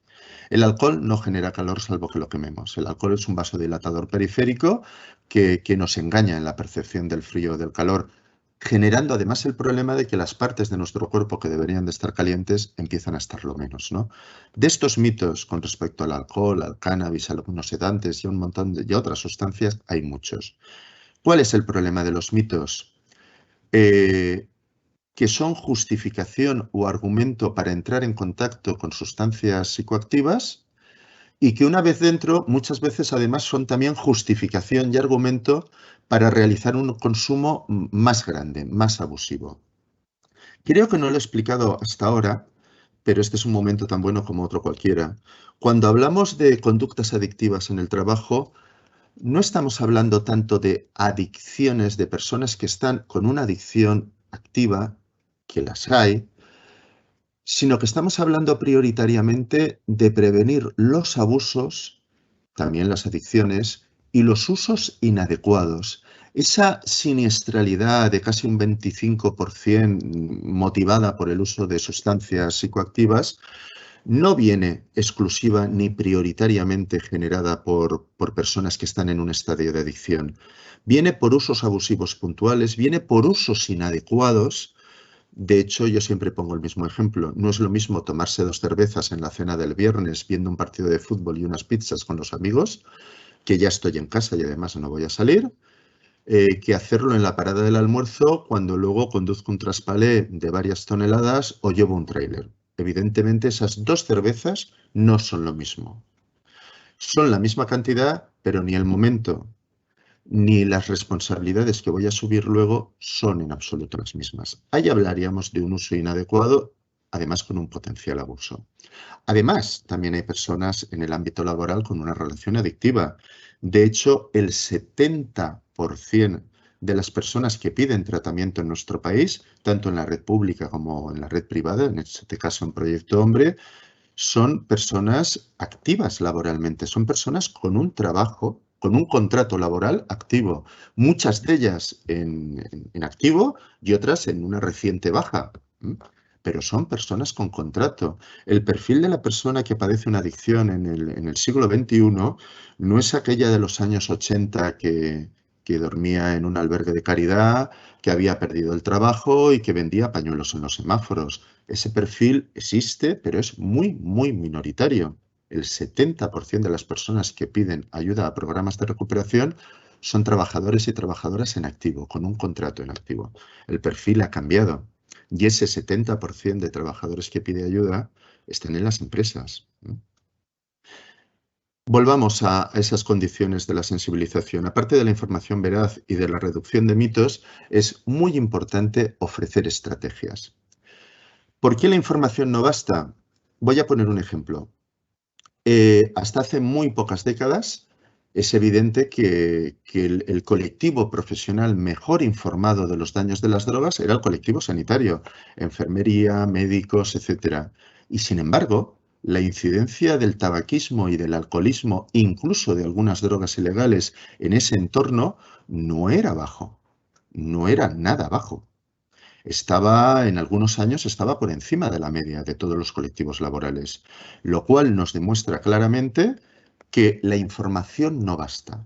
El alcohol no genera calor salvo que lo quememos. El alcohol es un vasodilatador periférico que nos engaña en la percepción del frío o del calor, generando además el problema de que las partes de nuestro cuerpo que deberían de estar calientes empiezan a estarlo menos, ¿no? De estos mitos con respecto al alcohol, al cannabis, a algunos sedantes y a un montón de otras sustancias, hay muchos. ¿Cuál es el problema de los mitos? Que son justificación o argumento para entrar en contacto con sustancias psicoactivas y que una vez dentro, muchas veces además son también justificación y argumento para realizar un consumo más grande, más abusivo. Creo que no lo he explicado hasta ahora, pero este es un momento tan bueno como otro cualquiera. Cuando hablamos de conductas adictivas en el trabajo, no estamos hablando tanto de adicciones de personas que están con una adicción activa, que las hay, sino que estamos hablando prioritariamente de prevenir los abusos, también las adicciones, y los usos inadecuados. Esa siniestralidad de casi un 25% motivada por el uso de sustancias psicoactivas no viene exclusiva ni prioritariamente generada por personas que están en un estadio de adicción. Viene por usos abusivos puntuales, viene por usos inadecuados. De hecho, yo siempre pongo el mismo ejemplo. No es lo mismo tomarse 2 cervezas en la cena del viernes viendo un partido de fútbol y unas pizzas con los amigos, que ya estoy en casa y además no voy a salir, que hacerlo en la parada del almuerzo cuando luego conduzco un traspalé de varias toneladas o llevo un tráiler. Evidentemente, esas 2 cervezas no son lo mismo. Son la misma cantidad, pero ni el momento ni las responsabilidades que voy a subir luego son en absoluto las mismas. Ahí hablaríamos de un uso inadecuado, además con un potencial abuso. Además, también hay personas en el ámbito laboral con una relación adictiva. De hecho, el 70% de las personas que piden tratamiento en nuestro país, tanto en la red pública como en la red privada, en este caso en Proyecto Hombre, son personas activas laboralmente, son personas con un trabajo, con un contrato laboral activo, muchas de ellas en activo y otras en una reciente baja, pero son personas con contrato. El perfil de la persona que padece una adicción en el siglo XXI no es aquella de los años 80 que dormía en un albergue de caridad, que había perdido el trabajo y que vendía pañuelos en los semáforos. Ese perfil existe, pero es muy, muy minoritario. El 70% de las personas que piden ayuda a programas de recuperación son trabajadores y trabajadoras en activo, con un contrato en activo. El perfil ha cambiado y ese 70% de trabajadores que pide ayuda están en las empresas. Volvamos a esas condiciones de la sensibilización. Aparte de la información veraz y de la reducción de mitos, es muy importante ofrecer estrategias. ¿Por qué la información no basta? Voy a poner un ejemplo. Hasta hace muy pocas décadas es evidente que el colectivo profesional mejor informado de los daños de las drogas era el colectivo sanitario, enfermería, médicos, etc. Y sin embargo, la incidencia del tabaquismo y del alcoholismo, incluso de algunas drogas ilegales en ese entorno, no era bajo, no era nada bajo. En algunos años estaba por encima de la media de todos los colectivos laborales, lo cual nos demuestra claramente que la información no basta,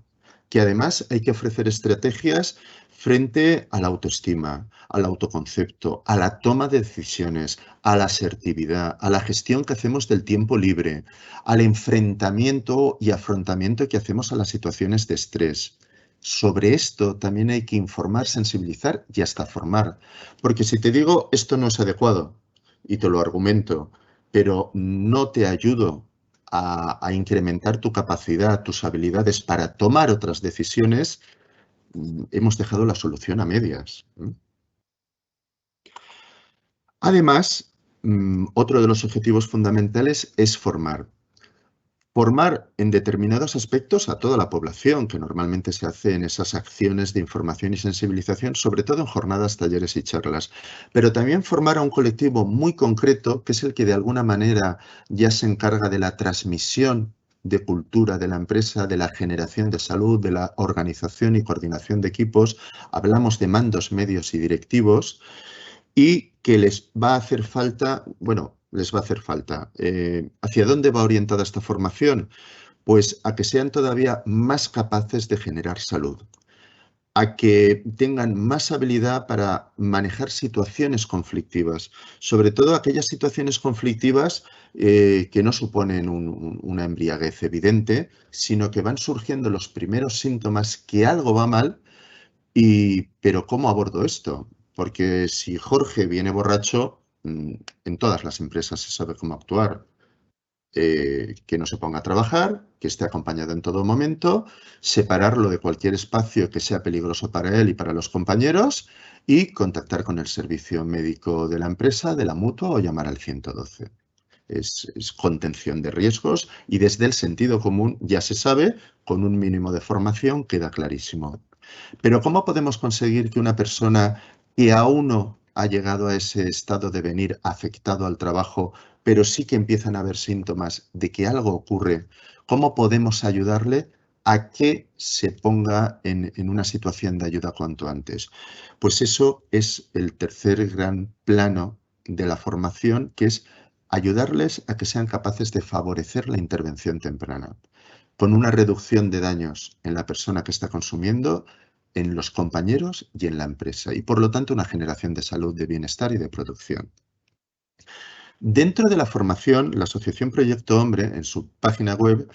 que además hay que ofrecer estrategias frente a la autoestima, al autoconcepto, a la toma de decisiones, a la asertividad, a la gestión que hacemos del tiempo libre, al enfrentamiento y afrontamiento que hacemos a las situaciones de estrés. Sobre esto también hay que informar, sensibilizar y hasta formar. Porque si te digo esto no es adecuado y te lo argumento, pero no te ayudo a incrementar tu capacidad, tus habilidades para tomar otras decisiones, hemos dejado la solución a medias. Además, otro de los objetivos fundamentales es formar. Formar en determinados aspectos a toda la población, que normalmente se hace en esas acciones de información y sensibilización, sobre todo en jornadas, talleres y charlas. Pero también formar a un colectivo muy concreto, que es el que de alguna manera ya se encarga de la transmisión de cultura de la empresa, de la generación de salud, de la organización y coordinación de equipos. Hablamos de mandos medios y directivos y que les va a hacer falta, les va a hacer falta. ¿Hacia dónde va orientada esta formación? Pues a que sean todavía más capaces de generar salud, a que tengan más habilidad para manejar situaciones conflictivas, sobre todo aquellas situaciones conflictivas que no suponen una embriaguez evidente, sino que van surgiendo los primeros síntomas que algo va mal. Pero ¿cómo abordo esto? Porque si Jorge viene borracho, en todas las empresas se sabe cómo actuar. Que no se ponga a trabajar, que esté acompañado en todo momento, separarlo de cualquier espacio que sea peligroso para él y para los compañeros y contactar con el servicio médico de la empresa, de la mutua o llamar al 112. Es contención de riesgos y desde el sentido común ya se sabe, con un mínimo de formación queda clarísimo. Pero ¿cómo podemos conseguir que una persona que aún no ha llegado a ese estado de venir afectado al trabajo, pero sí que empiezan a haber síntomas de que algo ocurre, cómo podemos ayudarle a que se ponga en una situación de ayuda cuanto antes? Pues eso es el tercer gran plano de la formación, que es ayudarles a que sean capaces de favorecer la intervención temprana, con una reducción de daños en la persona que está consumiendo, en los compañeros y en la empresa, y por lo tanto una generación de salud, de bienestar y de producción. Dentro de la formación, la Asociación Proyecto Hombre, en su página web,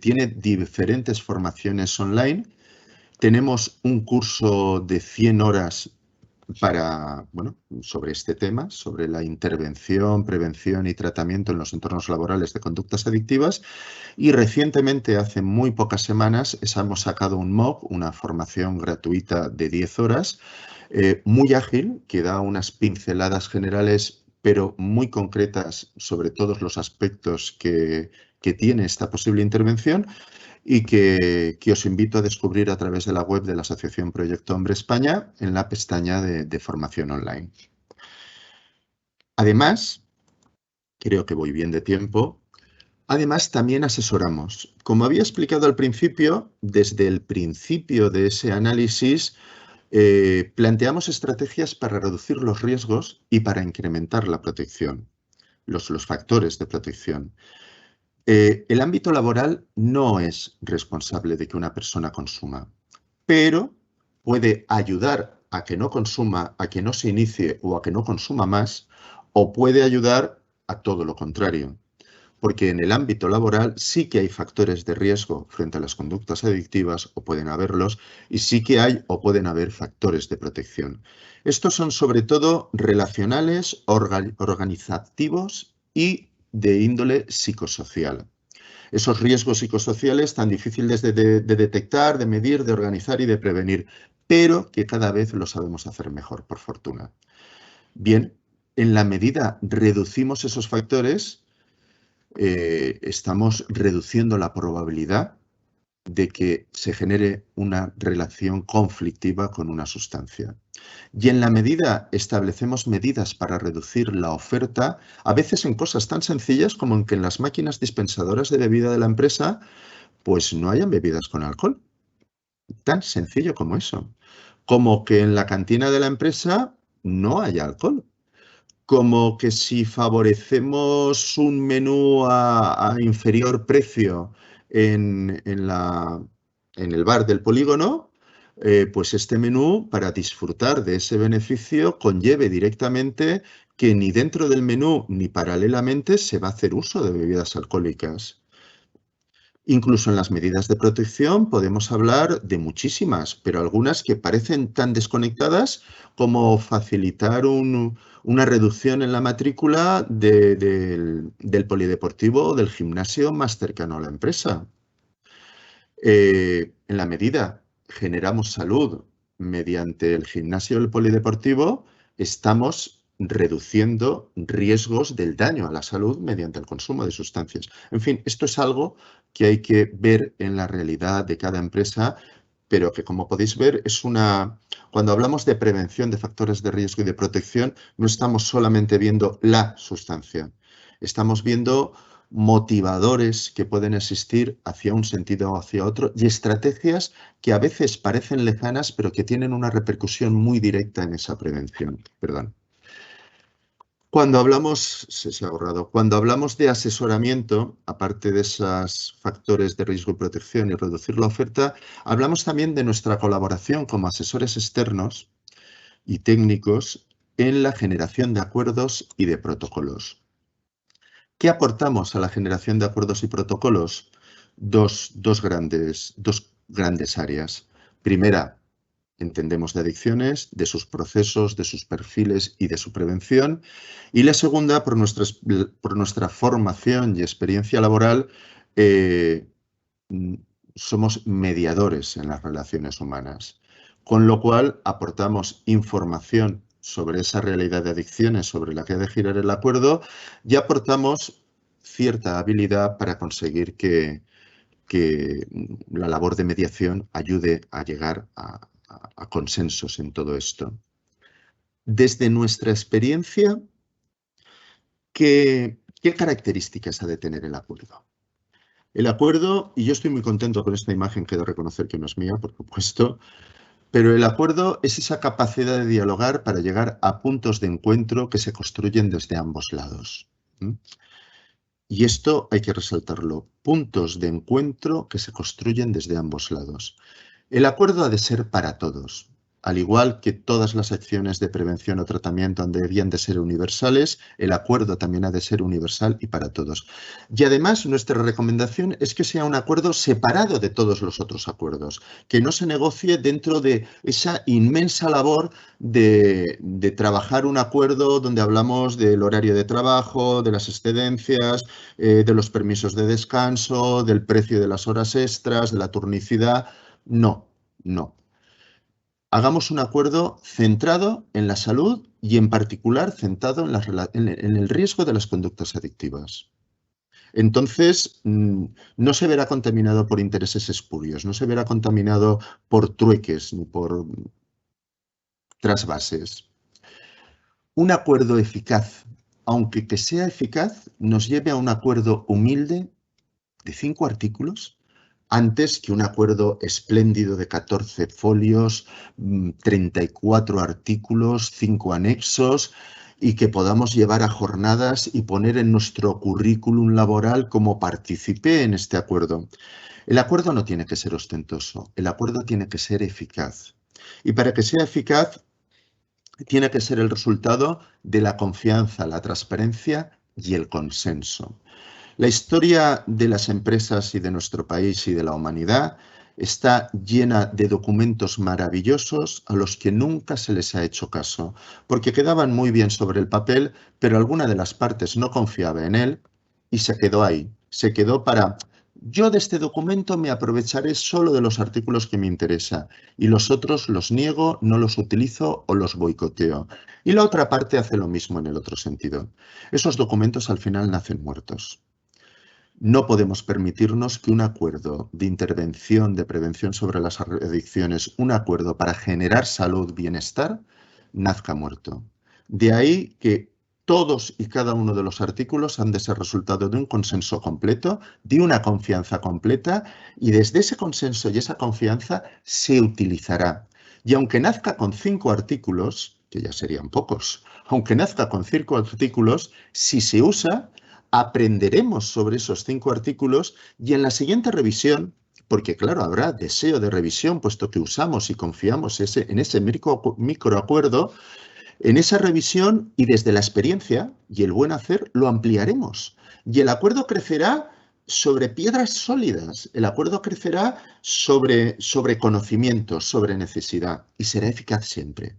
tiene diferentes formaciones online. Tenemos un curso de 100 horas sobre este tema, sobre la intervención, prevención y tratamiento en los entornos laborales de conductas adictivas. Y recientemente, hace muy pocas semanas, hemos sacado un MOOC, una formación gratuita de 10 horas, muy ágil, que da unas pinceladas generales, pero muy concretas sobre todos los aspectos que tiene esta posible intervención, y que os invito a descubrir a través de la web de la Asociación Proyecto Hombre España en la pestaña de formación online. Además, creo que voy bien de tiempo, también asesoramos. Como había explicado al principio, desde el principio de ese análisis, planteamos estrategias para reducir los riesgos y para incrementar la protección, los factores de protección. El ámbito laboral no es responsable de que una persona consuma, pero puede ayudar a que no consuma, a que no se inicie o a que no consuma más, o puede ayudar a todo lo contrario. Porque en el ámbito laboral sí que hay factores de riesgo frente a las conductas adictivas, o pueden haberlos, y sí que hay o pueden haber factores de protección. Estos son sobre todo relacionales, organizativos y de índole psicosocial. Esos riesgos psicosociales tan difíciles de detectar, de medir, de organizar y de prevenir, pero que cada vez lo sabemos hacer mejor, por fortuna. Bien, en la medida reducimos esos factores, estamos reduciendo la probabilidad de que se genere una relación conflictiva con una sustancia. Y en la medida establecemos medidas para reducir la oferta, a veces en cosas tan sencillas como en que en las máquinas dispensadoras de bebida de la empresa, pues no hayan bebidas con alcohol. Tan sencillo como eso. Como que en la cantina de la empresa no haya alcohol. Como que si favorecemos un menú a inferior precio en el bar del polígono, pues este menú, para disfrutar de ese beneficio, conlleve directamente que ni dentro del menú ni paralelamente se va a hacer uso de bebidas alcohólicas. Incluso en las medidas de protección podemos hablar de muchísimas, pero algunas que parecen tan desconectadas como facilitar una reducción en la matrícula del polideportivo o del gimnasio más cercano a la empresa. En la medida generamos salud mediante el gimnasio o el polideportivo, estamos reduciendo riesgos del daño a la salud mediante el consumo de sustancias. En fin, esto es algo que hay que ver en la realidad de cada empresa, pero que, como podéis ver, cuando hablamos de prevención de factores de riesgo y de protección, no estamos solamente viendo la sustancia, estamos viendo motivadores que pueden existir hacia un sentido o hacia otro y estrategias que a veces parecen lejanas, pero que tienen una repercusión muy directa en esa prevención. Perdón. Cuando hablamos, se ha borrado, cuando hablamos de asesoramiento, aparte de esos factores de riesgo y protección y reducir la oferta, hablamos también de nuestra colaboración como asesores externos y técnicos en la generación de acuerdos y de protocolos. ¿Qué aportamos a la generación de acuerdos y protocolos? Dos grandes áreas. Primera, entendemos de adicciones, de sus procesos, de sus perfiles y de su prevención. Y la segunda, por nuestra formación y experiencia laboral, somos mediadores en las relaciones humanas, con lo cual aportamos información sobre esa realidad de adicciones sobre la que ha de girar el acuerdo y aportamos cierta habilidad para conseguir que la labor de mediación ayude a llegar a consensos en todo esto. Desde nuestra experiencia, ¿qué características ha de tener el acuerdo? El acuerdo, y yo estoy muy contento con esta imagen que he de reconocer que no es mía, por supuesto, pero el acuerdo es esa capacidad de dialogar para llegar a puntos de encuentro que se construyen desde ambos lados. Y esto hay que resaltarlo, puntos de encuentro que se construyen desde ambos lados. El acuerdo ha de ser para todos. Al igual que todas las acciones de prevención o tratamiento debían de ser universales, el acuerdo también ha de ser universal y para todos. Y además, nuestra recomendación es que sea un acuerdo separado de todos los otros acuerdos, que no se negocie dentro de esa inmensa labor de trabajar un acuerdo donde hablamos del horario de trabajo, de las excedencias, de los permisos de descanso, del precio de las horas extras, de la turnicidad. No. Hagamos un acuerdo centrado en la salud y en particular centrado en el riesgo de las conductas adictivas. Entonces, no se verá contaminado por intereses espurios, no se verá contaminado por trueques ni por trasvases. Un acuerdo eficaz, aunque que sea eficaz, nos lleve a un acuerdo humilde de 5 artículos, antes que un acuerdo espléndido de 14 folios, 34 artículos, 5 anexos y que podamos llevar a jornadas y poner en nuestro currículum laboral como participé en este acuerdo. El acuerdo no tiene que ser ostentoso, el acuerdo tiene que ser eficaz. Y para que sea eficaz, tiene que ser el resultado de la confianza, la transparencia y el consenso. La historia de las empresas y de nuestro país y de la humanidad está llena de documentos maravillosos a los que nunca se les ha hecho caso, porque quedaban muy bien sobre el papel, pero alguna de las partes no confiaba en él y se quedó ahí. Se quedó para, yo de este documento me aprovecharé solo de los artículos que me interesan y los otros los niego, no los utilizo o los boicoteo. Y la otra parte hace lo mismo en el otro sentido. Esos documentos al final nacen muertos. No podemos permitirnos que un acuerdo de intervención, de prevención sobre las adicciones, un acuerdo para generar salud, bienestar, nazca muerto. De ahí que todos y cada uno de los artículos han de ser resultado de un consenso completo, de una confianza completa, y desde ese consenso y esa confianza se utilizará. Y aunque nazca con 5 artículos, que ya serían pocos, aunque nazca con 5 artículos, si se usa, aprenderemos sobre esos 5 artículos y en la siguiente revisión, porque claro, habrá deseo de revisión, puesto que usamos y confiamos en ese microacuerdo, en esa revisión y desde la experiencia y el buen hacer lo ampliaremos. Y el acuerdo crecerá sobre piedras sólidas, el acuerdo crecerá sobre conocimiento, sobre necesidad y será eficaz siempre.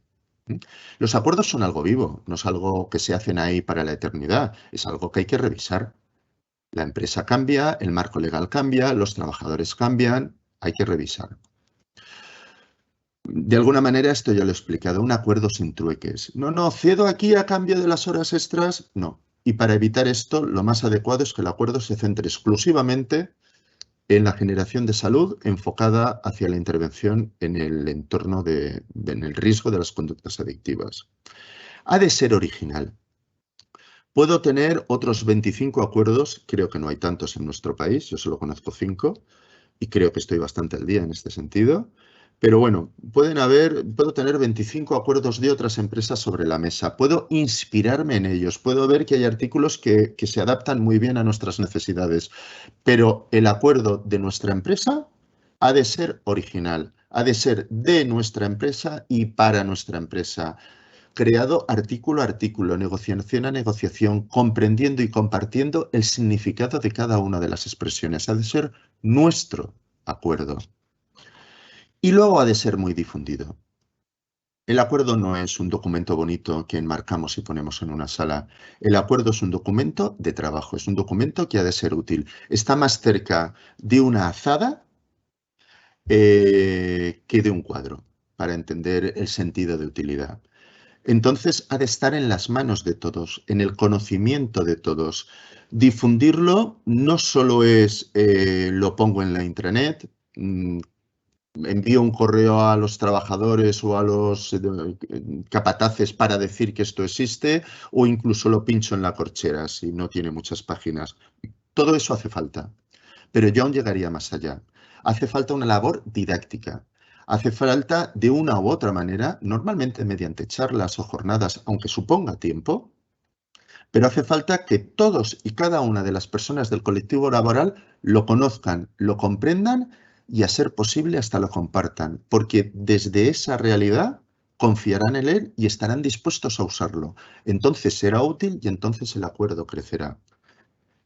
Los acuerdos son algo vivo, no es algo que se hacen ahí para la eternidad, es algo que hay que revisar. La empresa cambia, el marco legal cambia, los trabajadores cambian, hay que revisar. De alguna manera esto ya lo he explicado, un acuerdo sin trueques. No, cedo aquí a cambio de las horas extras, no. Y para evitar esto, lo más adecuado es que el acuerdo se centre exclusivamente en la generación de salud enfocada hacia la intervención en el entorno en el riesgo de las conductas adictivas. Ha de ser original. Puedo tener otros 25 acuerdos, creo que no hay tantos en nuestro país, yo solo conozco 5 y creo que estoy bastante al día en este sentido. Pero bueno, puedo tener 25 acuerdos de otras empresas sobre la mesa, puedo inspirarme en ellos, puedo ver que hay artículos que se adaptan muy bien a nuestras necesidades, pero el acuerdo de nuestra empresa ha de ser original, ha de ser de nuestra empresa y para nuestra empresa, creado artículo a artículo, negociación a negociación, comprendiendo y compartiendo el significado de cada una de las expresiones. Ha de ser nuestro acuerdo. Y luego ha de ser muy difundido. El acuerdo no es un documento bonito que enmarcamos y ponemos en una sala. El acuerdo es un documento de trabajo, es un documento que ha de ser útil. Está más cerca de una azada que de un cuadro, para entender el sentido de utilidad. Entonces ha de estar en las manos de todos, en el conocimiento de todos. Difundirlo no solo es lo pongo en la intranet, envío un correo a los trabajadores o a los capataces para decir que esto existe, o incluso lo pincho en la corchera si no tiene muchas páginas. Todo eso hace falta, pero yo aún llegaría más allá. Hace falta una labor didáctica. Hace falta de una u otra manera, normalmente mediante charlas o jornadas, aunque suponga tiempo, pero hace falta que todos y cada una de las personas del colectivo laboral lo conozcan, lo comprendan y a ser posible hasta lo compartan, porque desde esa realidad confiarán en él y estarán dispuestos a usarlo. Entonces será útil y entonces el acuerdo crecerá.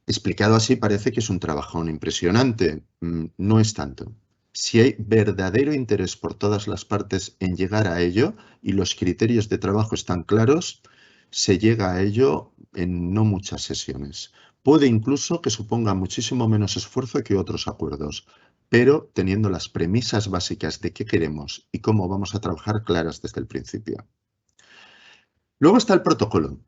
Explicado así parece que es un trabajón impresionante. No es tanto. Si hay verdadero interés por todas las partes en llegar a ello y los criterios de trabajo están claros, se llega a ello en no muchas sesiones. Puede incluso que suponga muchísimo menos esfuerzo que otros acuerdos, pero teniendo las premisas básicas de qué queremos y cómo vamos a trabajar claras desde el principio. Luego está el protocolo.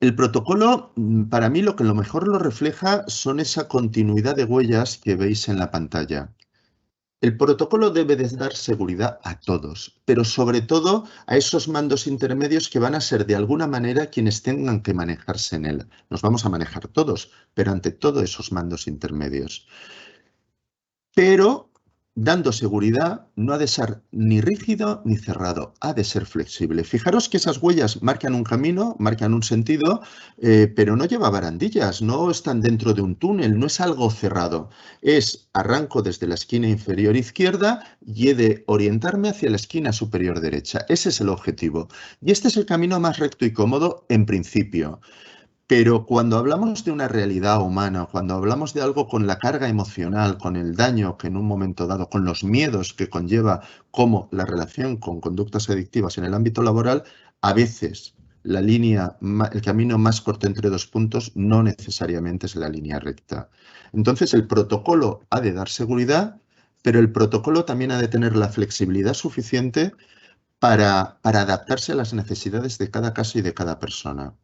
El protocolo, para mí, lo mejor lo refleja son esa continuidad de huellas que veis en la pantalla. El protocolo debe de dar seguridad a todos, pero sobre todo a esos mandos intermedios que van a ser de alguna manera quienes tengan que manejarse en él. Nos vamos a manejar todos, pero ante todo esos mandos intermedios. Pero dando seguridad no ha de ser ni rígido ni cerrado, ha de ser flexible. Fijaros que esas huellas marcan un camino, marcan un sentido, pero no lleva barandillas, no están dentro de un túnel, no es algo cerrado. Arranco desde la esquina inferior izquierda y he de orientarme hacia la esquina superior derecha. Ese es el objetivo. Y este es el camino más recto y cómodo en principio. Pero cuando hablamos de una realidad humana, cuando hablamos de algo con la carga emocional, con el daño que en un momento dado, con los miedos que conlleva como la relación con conductas adictivas en el ámbito laboral, a veces el camino más corto entre dos puntos no necesariamente es la línea recta. Entonces el protocolo ha de dar seguridad, pero el protocolo también ha de tener la flexibilidad suficiente para adaptarse a las necesidades de cada caso y de cada persona.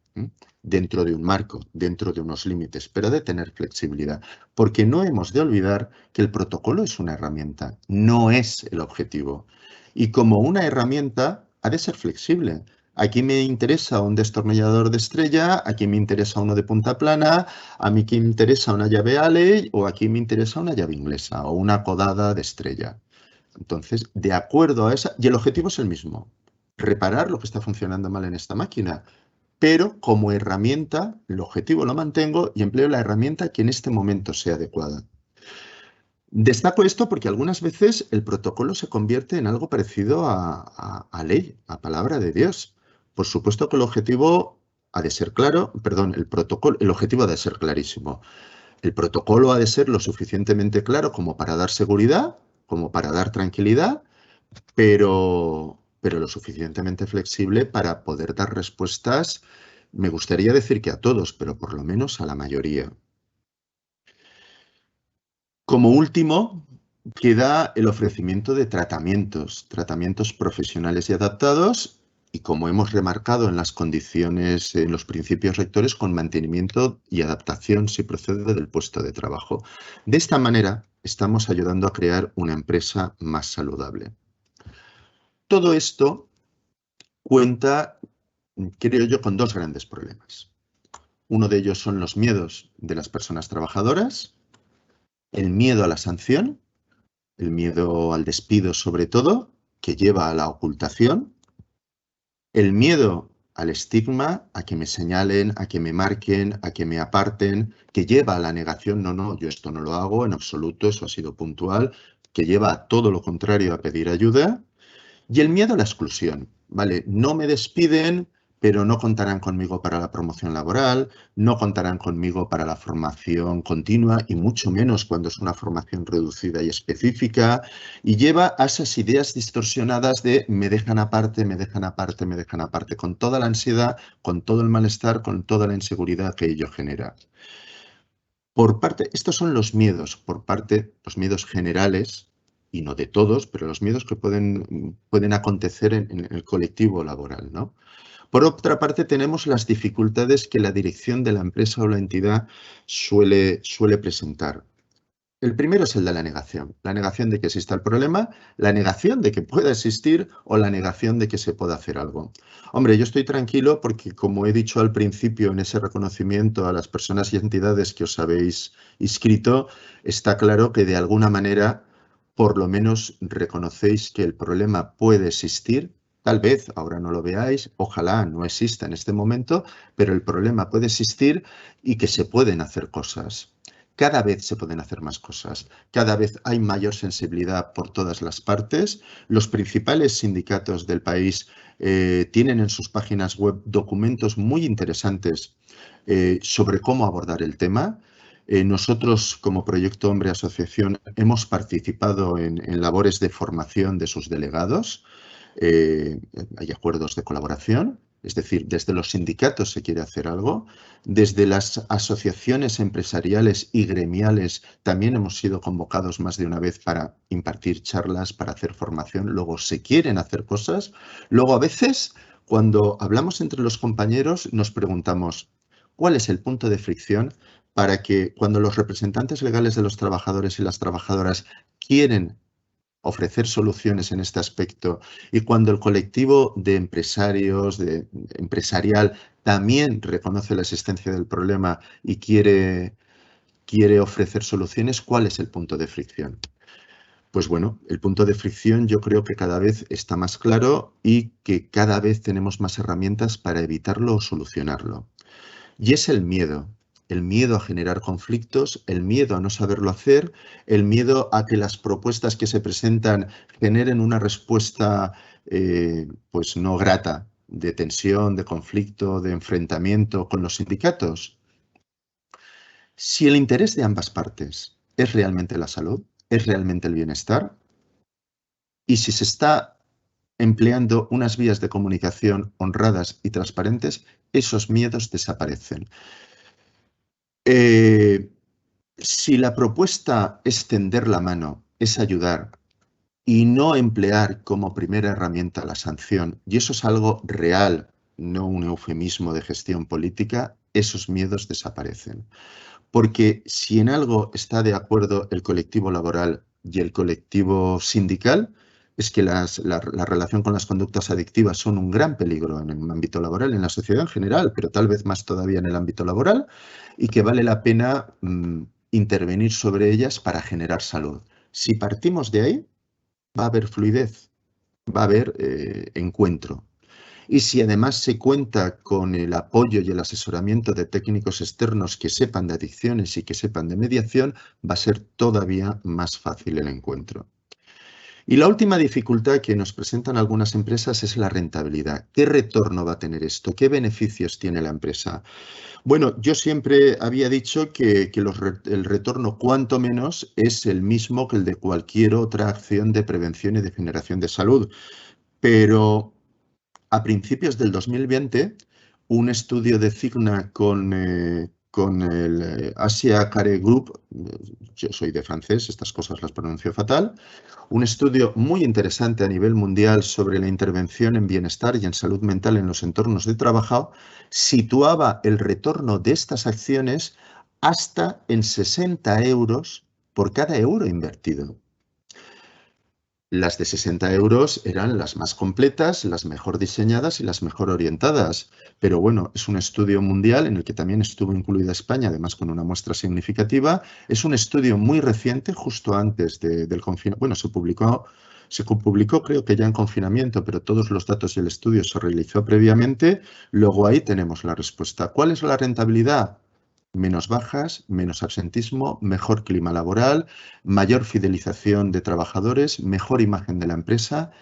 dentro de un marco, dentro de unos límites, pero de tener flexibilidad. Porque no hemos de olvidar que el protocolo es una herramienta, no es el objetivo. Y como una herramienta, ha de ser flexible. Aquí me interesa un destornillador de estrella, aquí me interesa uno de punta plana, a mí que me interesa una llave Allen o aquí me interesa una llave inglesa o una codada de estrella. Entonces, de acuerdo a esa, y el objetivo es el mismo, reparar lo que está funcionando mal en esta máquina, pero como herramienta, el objetivo lo mantengo y empleo la herramienta que en este momento sea adecuada. Destaco esto porque algunas veces el protocolo se convierte en algo parecido a ley, a palabra de Dios. Por supuesto que el objetivo ha de ser claro, perdón, el objetivo ha de ser clarísimo. El protocolo ha de ser lo suficientemente claro como para dar seguridad, como para dar tranquilidad, pero lo suficientemente flexible para poder dar respuestas, me gustaría decir que a todos, pero por lo menos a la mayoría. Como último, queda el ofrecimiento de tratamientos profesionales y adaptados, y como hemos remarcado en las condiciones, en los principios rectores, con mantenimiento y adaptación si procede del puesto de trabajo. De esta manera, estamos ayudando a crear una empresa más saludable. Todo esto cuenta, creo yo, con dos grandes problemas. Uno de ellos son los miedos de las personas trabajadoras, el miedo a la sanción, el miedo al despido sobre todo, que lleva a la ocultación, el miedo al estigma, a que me señalen, a que me marquen, a que me aparten, que lleva a la negación, no, yo esto no lo hago en absoluto, eso ha sido puntual, que lleva a todo lo contrario a pedir ayuda, y el miedo a la exclusión, ¿vale? No me despiden, pero no contarán conmigo para la promoción laboral, no contarán conmigo para la formación continua y mucho menos cuando es una formación reducida y específica, y lleva a esas ideas distorsionadas de me dejan aparte, me dejan aparte, me dejan aparte, con toda la ansiedad, con todo el malestar, con toda la inseguridad que ello genera. Estos son los miedos, los miedos generales, y no de todos, pero los miedos que pueden acontecer en el colectivo laboral, ¿no? Por otra parte, tenemos las dificultades que la dirección de la empresa o la entidad suele presentar. El primero es el de la negación de que exista el problema, la negación de que pueda existir o la negación de que se pueda hacer algo. Hombre, yo estoy tranquilo porque, como he dicho al principio en ese reconocimiento a las personas y entidades que os habéis inscrito, está claro que de alguna manera por lo menos reconocéis que el problema puede existir. Tal vez ahora no lo veáis, ojalá no exista en este momento, pero el problema puede existir y que se pueden hacer cosas. Cada vez se pueden hacer más cosas, cada vez hay mayor sensibilidad por todas las partes. Los principales sindicatos del país tienen en sus páginas web documentos muy interesantes sobre cómo abordar el tema. Nosotros, como Proyecto Hombre Asociación, hemos participado en labores de formación de sus delegados. Hay acuerdos de colaboración, es decir, desde los sindicatos se quiere hacer algo, desde las asociaciones empresariales y gremiales también hemos sido convocados más de una vez para impartir charlas, para hacer formación, luego se quieren hacer cosas, luego a veces cuando hablamos entre los compañeros nos preguntamos ¿cuál es el punto de fricción para que cuando los representantes legales de los trabajadores y las trabajadoras quieren ofrecer soluciones en este aspecto y cuando el colectivo de empresarios, empresarial, también reconoce la existencia del problema y quiere ofrecer soluciones, ¿cuál es el punto de fricción? Pues bueno, el punto de fricción yo creo que cada vez está más claro y que cada vez tenemos más herramientas para evitarlo o solucionarlo. Y es el miedo a generar conflictos, el miedo a no saberlo hacer, el miedo a que las propuestas que se presentan generen una respuesta pues no grata, de tensión, de conflicto, de enfrentamiento con los sindicatos. Si el interés de ambas partes es realmente la salud, es realmente el bienestar, y si se está empleando unas vías de comunicación honradas y transparentes, esos miedos desaparecen. Si la propuesta es tender la mano, es ayudar y no emplear como primera herramienta la sanción, y eso es algo real, no un eufemismo de gestión política, esos miedos desaparecen. Porque si en algo está de acuerdo el colectivo laboral y el colectivo sindical, es que la relación con las conductas adictivas son un gran peligro en el ámbito laboral, en la sociedad en general, pero tal vez más todavía en el ámbito laboral, y que vale la pena intervenir sobre ellas para generar salud. Si partimos de ahí, va a haber fluidez, va a haber encuentro. Y si además se cuenta con el apoyo y el asesoramiento de técnicos externos que sepan de adicciones y que sepan de mediación, va a ser todavía más fácil el encuentro. Y la última dificultad que nos presentan algunas empresas es la rentabilidad. ¿Qué retorno va a tener esto? ¿Qué beneficios tiene la empresa? Bueno, yo siempre había dicho que el retorno cuanto menos es el mismo que el de cualquier otra acción de prevención y de generación de salud. Pero a principios del 2020, un estudio de Cigna con el Asia Care Group, yo soy de francés, estas cosas las pronuncio fatal, un estudio muy interesante a nivel mundial sobre la intervención en bienestar y en salud mental en los entornos de trabajo, situaba el retorno de estas acciones hasta en 60 euros por cada euro invertido. Las de 60 euros eran las más completas, las mejor diseñadas y las mejor orientadas. Pero bueno, es un estudio mundial en el que también estuvo incluida España, además con una muestra significativa. Es un estudio muy reciente, justo antes del confinamiento. Bueno, se publicó creo que ya en confinamiento, pero todos los datos del estudio se realizó previamente. Luego ahí tenemos la respuesta. ¿Cuál es la rentabilidad? Menos bajas, menos absentismo, mejor clima laboral, mayor fidelización de trabajadores, mejor imagen de la empresa,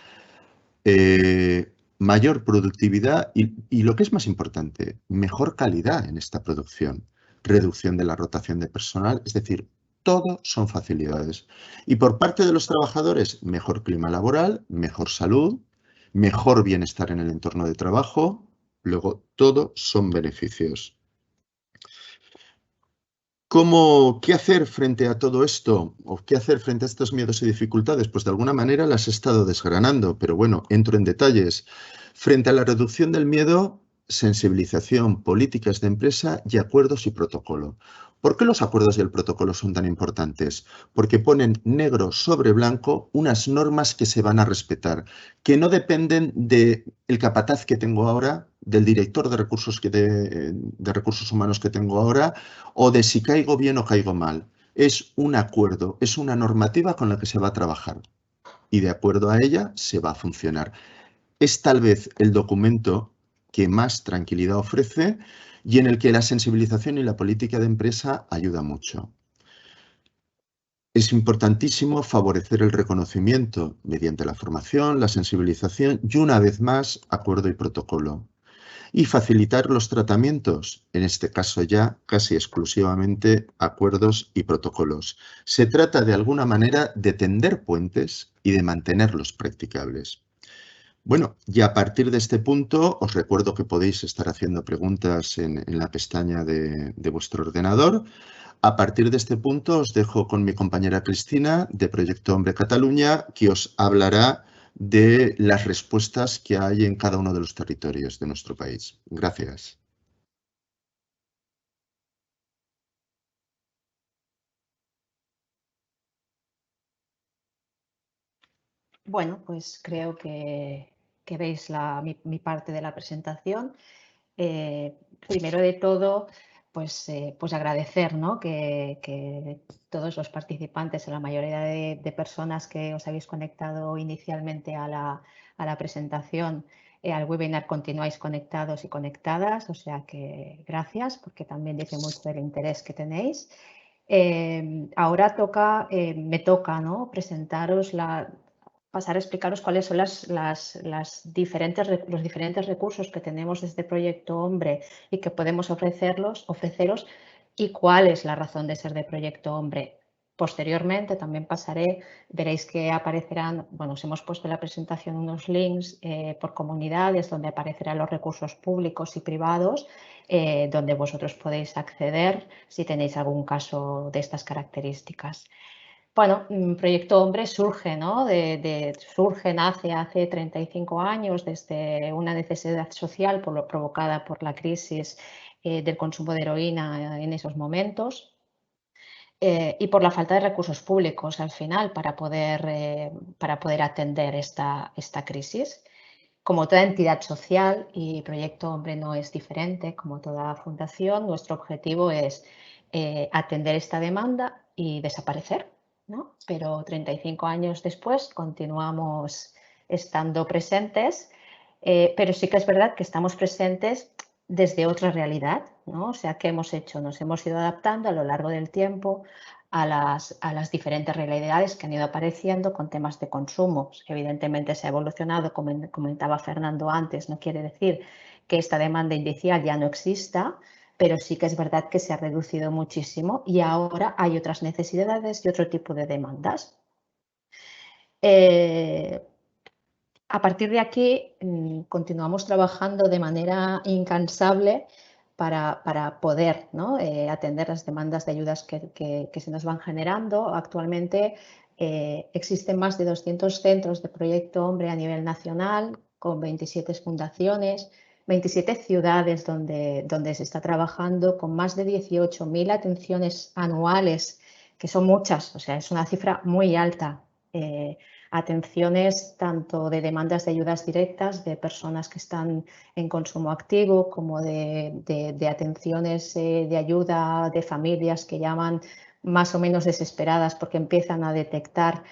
mayor productividad y lo que es más importante, mejor calidad en esta producción, reducción de la rotación de personal, es decir, todo son facilidades. Y por parte de los trabajadores, mejor clima laboral, mejor salud, mejor bienestar en el entorno de trabajo, luego todo son beneficios. ¿Qué hacer frente a todo esto? ¿O qué hacer frente a estos miedos y dificultades? Pues de alguna manera las he estado desgranando, pero bueno, entro en detalles. Frente a la reducción del miedo, sensibilización, políticas de empresa y acuerdos y protocolo. ¿Por qué los acuerdos y el protocolo son tan importantes? Porque ponen negro sobre blanco unas normas que se van a respetar, que no dependen del capataz que tengo ahora, del director de recursos humanos que tengo ahora, o de si caigo bien o caigo mal. Es un acuerdo, es una normativa con la que se va a trabajar y de acuerdo a ella se va a funcionar. Es tal vez el documento que más tranquilidad ofrece y en el que la sensibilización y la política de empresa ayuda mucho. Es importantísimo favorecer el reconocimiento mediante la formación, la sensibilización y, una vez más, acuerdo y protocolo. Y facilitar los tratamientos, en este caso ya casi exclusivamente acuerdos y protocolos. Se trata de alguna manera de tender puentes y de mantenerlos practicables. Bueno, y a partir de este punto os recuerdo que podéis estar haciendo preguntas en la pestaña de vuestro ordenador. A partir de este punto os dejo con mi compañera Cristina de Proyecto Hombre Cataluña, que os hablará de las respuestas que hay en cada uno de los territorios de nuestro país. Gracias. Bueno, pues creo que veis mi parte de la presentación. Primero de todo, pues agradecer, ¿no? que todos los participantes, la mayoría de personas que os habéis conectado inicialmente a la presentación, al webinar, continuáis conectados y conectadas, o sea que gracias, porque también dice mucho del interés que tenéis. Ahora me toca, ¿no? Pasar a explicaros cuáles son los diferentes recursos que tenemos desde Proyecto Hombre y que podemos ofreceros y cuál es la razón de ser de Proyecto Hombre. Posteriormente también veréis que aparecerán, bueno, os hemos puesto en la presentación unos links por comunidades donde aparecerán los recursos públicos y privados donde vosotros podéis acceder si tenéis algún caso de estas características. Bueno, Proyecto Hombre surge, ¿no? Nace hace 35 años desde una necesidad social provocada por la crisis del consumo de heroína en esos momentos. Y por la falta de recursos públicos al final para poder atender esta crisis. Como toda entidad social, y Proyecto Hombre no es diferente, como toda fundación, nuestro objetivo es atender esta demanda y desaparecer, ¿no? Pero 35 años después continuamos estando presentes, pero sí que es verdad que estamos presentes desde otra realidad, ¿no? O sea, ¿qué hemos hecho? Nos hemos ido adaptando a lo largo del tiempo a las diferentes realidades que han ido apareciendo con temas de consumo. Evidentemente se ha evolucionado, como comentaba Fernando antes, no quiere decir que esta demanda inicial ya no exista, pero sí que es verdad que se ha reducido muchísimo y ahora hay otras necesidades y otro tipo de demandas. A partir de aquí continuamos trabajando de manera incansable para poder, ¿no? Atender las demandas de ayudas que se nos van generando. Actualmente existen más de 200 centros de Proyecto Hombre a nivel nacional, con 27 fundaciones, 27 ciudades donde se está trabajando, con más de 18.000 atenciones anuales, que son muchas, o sea, es una cifra muy alta. Atenciones tanto de demandas de ayudas directas de personas que están en consumo activo, como de atenciones de ayuda de familias que llaman más o menos desesperadas porque empiezan a detectar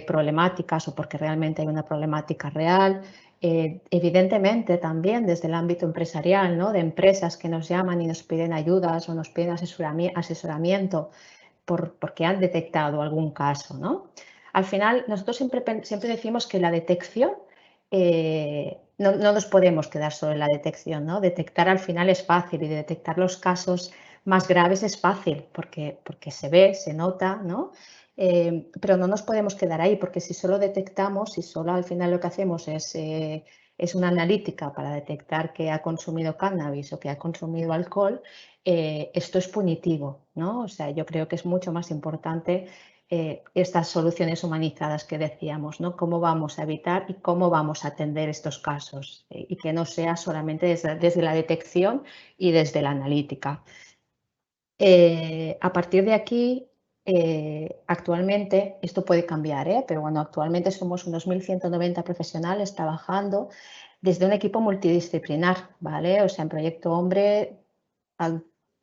problemáticas o porque realmente hay una problemática real. Evidentemente también desde el ámbito empresarial, ¿no? De empresas que nos llaman y nos piden ayudas o nos piden asesoramiento porque han detectado algún caso, ¿no? Al final, nosotros siempre decimos que la detección, no nos podemos quedar solo en la detección, ¿no? Detectar al final es fácil y detectar los casos más graves es fácil porque se ve, se nota, ¿no? Pero no nos podemos quedar ahí porque si solo detectamos, si solo al final lo que hacemos es una analítica para detectar que ha consumido cannabis o que ha consumido alcohol, esto es punitivo, ¿no? O sea, yo creo que es mucho más importante estas soluciones humanizadas que decíamos, ¿no? Cómo vamos a evitar y cómo vamos a atender estos casos y que no sea solamente desde la detección y desde la analítica. A partir de aquí, actualmente, esto puede cambiar, pero bueno, actualmente somos unos 1.190 profesionales trabajando desde un equipo multidisciplinar, ¿vale? O sea, en Proyecto Hombre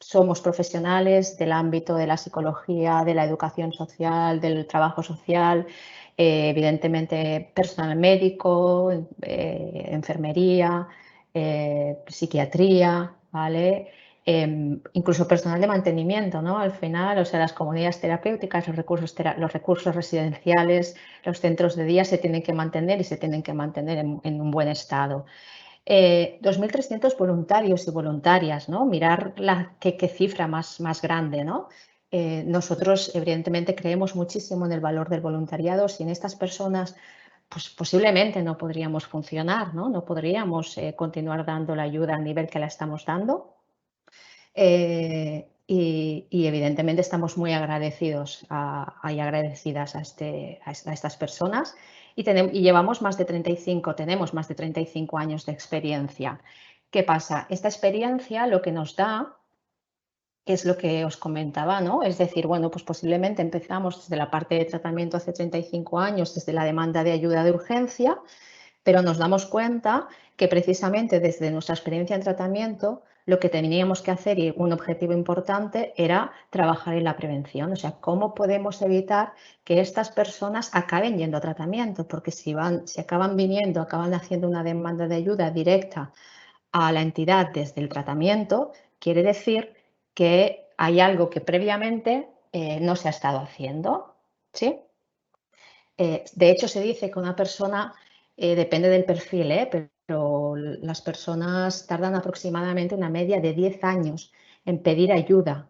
somos profesionales del ámbito de la psicología, de la educación social, del trabajo social, evidentemente personal médico, enfermería, psiquiatría, ¿vale? Incluso personal de mantenimiento, ¿no? Al final, o sea, las comunidades terapéuticas, los recursos residenciales, los centros de día se tienen que mantener y se tienen que mantener en un buen estado. 2.300 voluntarios y voluntarias, ¿no? Mirar qué cifra más grande, ¿no? Nosotros, evidentemente, creemos muchísimo en el valor del voluntariado. Sin estas personas, pues posiblemente no podríamos funcionar, ¿no? No podríamos continuar dando la ayuda al nivel que la estamos dando. Y evidentemente estamos muy agradecidos y agradecidas a estas personas y tenemos más de 35 años de experiencia. ¿Qué pasa? Esta experiencia lo que nos da es lo que os comentaba, ¿no? Es decir, bueno, pues posiblemente empezamos desde la parte de tratamiento hace 35 años, desde la demanda de ayuda de urgencia, pero nos damos cuenta que precisamente desde nuestra experiencia en tratamiento lo que teníamos que hacer y un objetivo importante era trabajar en la prevención, o sea, cómo podemos evitar que estas personas acaben yendo a tratamiento, porque si acaban viniendo, acaban haciendo una demanda de ayuda directa a la entidad desde el tratamiento, quiere decir que hay algo que previamente no se ha estado haciendo, ¿sí? De hecho, se dice que una persona, depende del perfil, pero las personas tardan aproximadamente una media de 10 años en pedir ayuda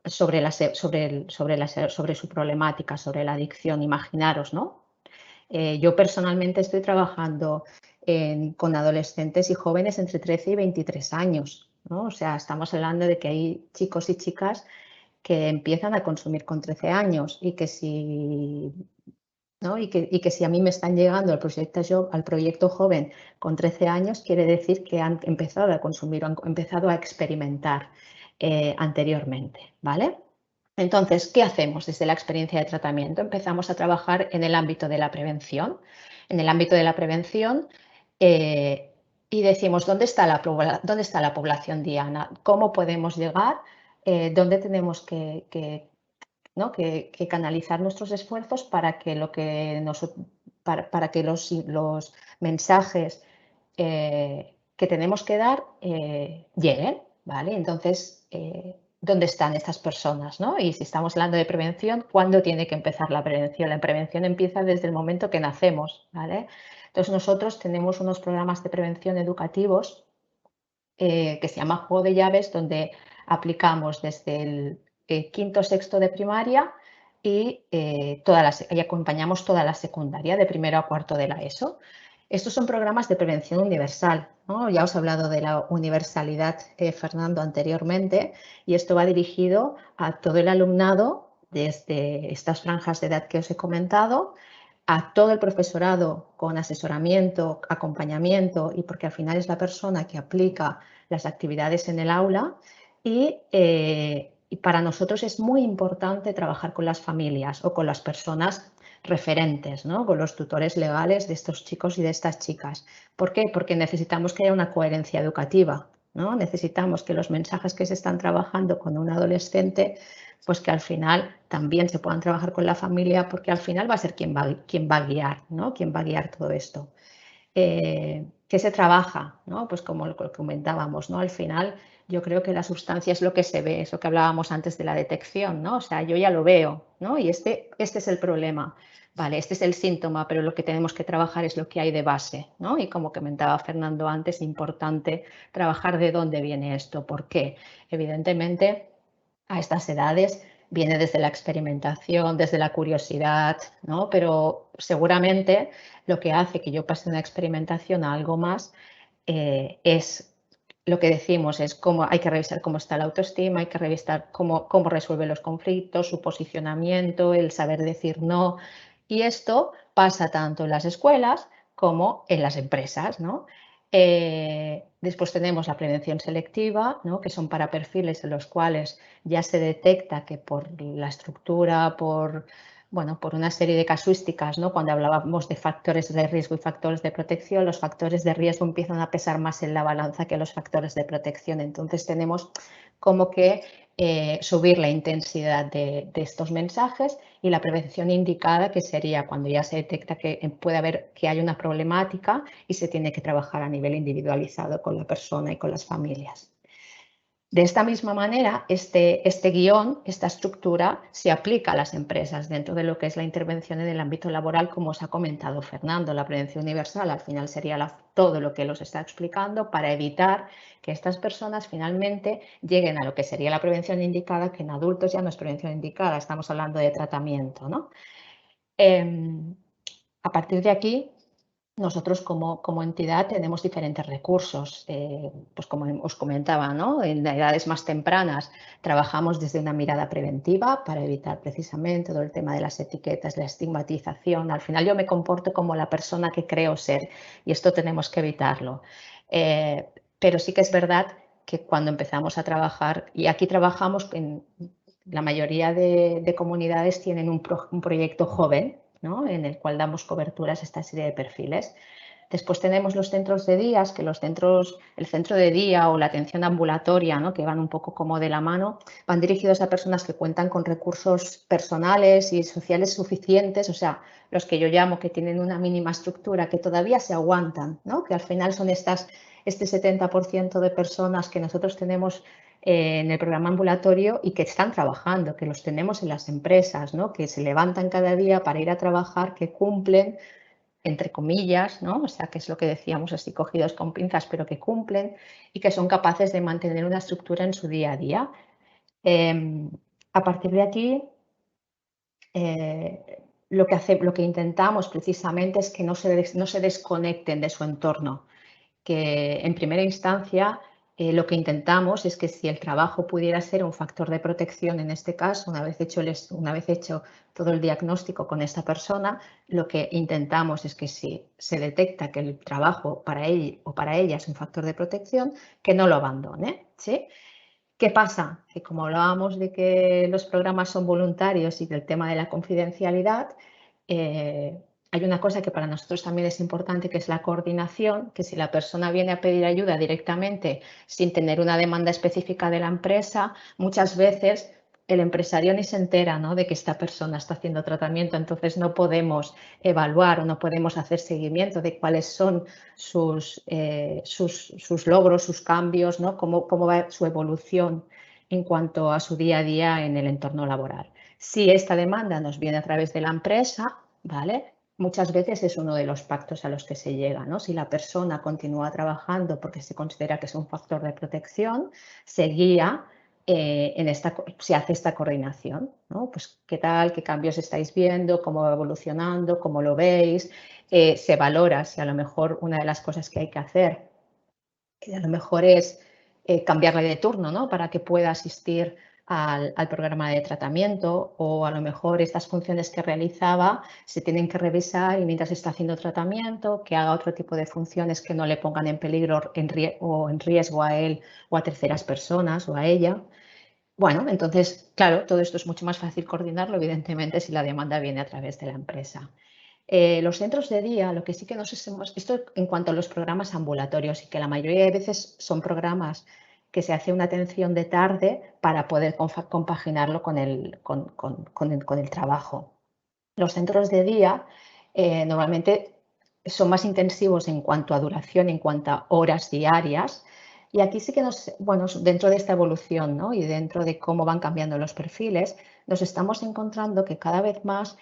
sobre su problemática, sobre la adicción. Imaginaros, ¿no? Yo personalmente estoy trabajando con adolescentes y jóvenes entre 13 y 23 años, ¿no? O sea, estamos hablando de que hay chicos y chicas que empiezan a consumir con 13 años y que si, ¿no? y que si a mí me están llegando al proyecto joven con 13 años, quiere decir que han empezado a consumir, han empezado a experimentar anteriormente, ¿vale? Entonces, ¿qué hacemos desde la experiencia de tratamiento? Empezamos a trabajar en el ámbito de la prevención. En el ámbito de la prevención y decimos, ¿dónde está la población diana? ¿Cómo podemos llegar? ¿Dónde tenemos que canalizar nuestros esfuerzos para que, para que los mensajes que tenemos que dar lleguen? ¿Vale? Entonces, ¿dónde están estas personas? ¿No? Y si estamos hablando de prevención, ¿cuándo tiene que empezar la prevención? La prevención empieza desde el momento que nacemos. ¿Vale? Entonces, nosotros tenemos unos programas de prevención educativos que se llama Juego de Llaves, donde aplicamos desde el quinto, sexto de primaria y acompañamos toda la secundaria, de primero a cuarto de la ESO. Estos son programas de prevención universal, ¿no? Ya os he hablado de la universalidad, Fernando, anteriormente, y esto va dirigido a todo el alumnado desde estas franjas de edad que os he comentado, a todo el profesorado con asesoramiento, acompañamiento, y porque al final es la persona que aplica las actividades en el aula y para nosotros es muy importante trabajar con las familias o con las personas referentes, ¿no? Con los tutores legales de estos chicos y de estas chicas. ¿Por qué? Porque necesitamos que haya una coherencia educativa, ¿no? Necesitamos que los mensajes que se están trabajando con un adolescente, pues que al final también se puedan trabajar con la familia, porque al final va a ser quien va a guiar, ¿no? Quien va a guiar todo esto. ¿Qué se trabaja? ¿No? Pues como lo comentábamos, ¿no? Al final yo creo que la sustancia es lo que se ve, eso que hablábamos antes de la detección, ¿no? O sea, yo ya lo veo, ¿no? Y este es el problema, ¿vale? Este es el síntoma, pero lo que tenemos que trabajar es lo que hay de base, ¿no? Y como comentaba Fernando antes, es importante trabajar de dónde viene esto, por qué. Evidentemente, a estas edades viene desde la experimentación, desde la curiosidad, ¿no? Pero seguramente lo que hace que yo pase de una experimentación a algo más es lo que decimos, es cómo hay que revisar cómo está la autoestima, hay que revisar cómo resuelve los conflictos, su posicionamiento, el saber decir no. Y esto pasa tanto en las escuelas como en las empresas, ¿no? Después tenemos la prevención selectiva, ¿no? Que son para perfiles en los cuales ya se detecta que por la estructura, por una serie de casuísticas, ¿no? Cuando hablábamos de factores de riesgo y factores de protección, los factores de riesgo empiezan a pesar más en la balanza que los factores de protección. Entonces tenemos como que subir la intensidad de estos mensajes y la prevención indicada, que sería cuando ya se detecta que puede haber que hay una problemática y se tiene que trabajar a nivel individualizado con la persona y con las familias. De esta misma manera, este guión, esta estructura, se aplica a las empresas dentro de lo que es la intervención en el ámbito laboral, como os ha comentado Fernando. La prevención universal al final sería todo lo que los está explicando para evitar que estas personas finalmente lleguen a lo que sería la prevención indicada, que en adultos ya no es prevención indicada, estamos hablando de tratamiento, ¿no? A partir de aquí, nosotros como entidad tenemos diferentes recursos, pues como os comentaba, ¿no? En edades más tempranas trabajamos desde una mirada preventiva para evitar precisamente todo el tema de las etiquetas, la estigmatización. Al final yo me comporto como la persona que creo ser y esto tenemos que evitarlo. Pero sí que es verdad que cuando empezamos a trabajar, y aquí trabajamos en la mayoría de comunidades tienen un proyecto joven, ¿no? En el cual damos coberturas a esta serie de perfiles. Después tenemos los centros de días, que el centro de día o la atención ambulatoria, ¿no? Que van un poco como de la mano, van dirigidos a personas que cuentan con recursos personales y sociales suficientes, o sea, los que yo llamo que tienen una mínima estructura, que todavía se aguantan, ¿no? Que al final son este 70% de personas que nosotros tenemos en el programa ambulatorio y que están trabajando, que los tenemos en las empresas, ¿no? Que se levantan cada día para ir a trabajar, que cumplen, entre comillas, ¿no? O sea, que es lo que decíamos así cogidos con pinzas, pero que cumplen y que son capaces de mantener una estructura en su día a día. A partir de aquí, lo que intentamos precisamente es que no se desconecten de su entorno, que en primera instancia lo que intentamos es que si el trabajo pudiera ser un factor de protección en este caso, una vez hecho todo el diagnóstico con esta persona, lo que intentamos es que si se detecta que el trabajo para él o para ella es un factor de protección, que no lo abandone, ¿sí? ¿Qué pasa? Que como hablábamos de que los programas son voluntarios y del tema de la confidencialidad, hay una cosa que para nosotros también es importante, que es la coordinación, que si la persona viene a pedir ayuda directamente sin tener una demanda específica de la empresa, muchas veces el empresario ni se entera, ¿no?, de que esta persona está haciendo tratamiento, entonces no podemos evaluar o no podemos hacer seguimiento de cuáles son sus logros, sus cambios, ¿no?, cómo va su evolución en cuanto a su día a día en el entorno laboral. Si esta demanda nos viene a través de la empresa, ¿vale?, muchas veces es uno de los pactos a los que se llega, ¿no? Si la persona continúa trabajando porque se considera que es un factor de protección, se guía se hace esta coordinación, ¿no? Pues qué tal, qué cambios estáis viendo, cómo va evolucionando, cómo lo veis, se valora si a lo mejor una de las cosas que hay que hacer, a lo mejor es cambiarle de turno, ¿no?, para que pueda asistir al programa de tratamiento, o a lo mejor estas funciones que realizaba se tienen que revisar y mientras está haciendo tratamiento, que haga otro tipo de funciones que no le pongan en peligro o en riesgo a él o a terceras personas o a ella. Bueno, entonces, claro, todo esto es mucho más fácil coordinarlo, evidentemente, si la demanda viene a través de la empresa. Los centros de día, lo que sí que nos hacemos, esto en cuanto a los programas ambulatorios, y que la mayoría de veces son programas que se hace una atención de tarde para poder compaginarlo con el trabajo. Los centros de día normalmente son más intensivos en cuanto a duración, en cuanto a horas diarias, y aquí sí que dentro de esta evolución, ¿no?, y dentro de cómo van cambiando los perfiles, nos estamos encontrando que cada vez más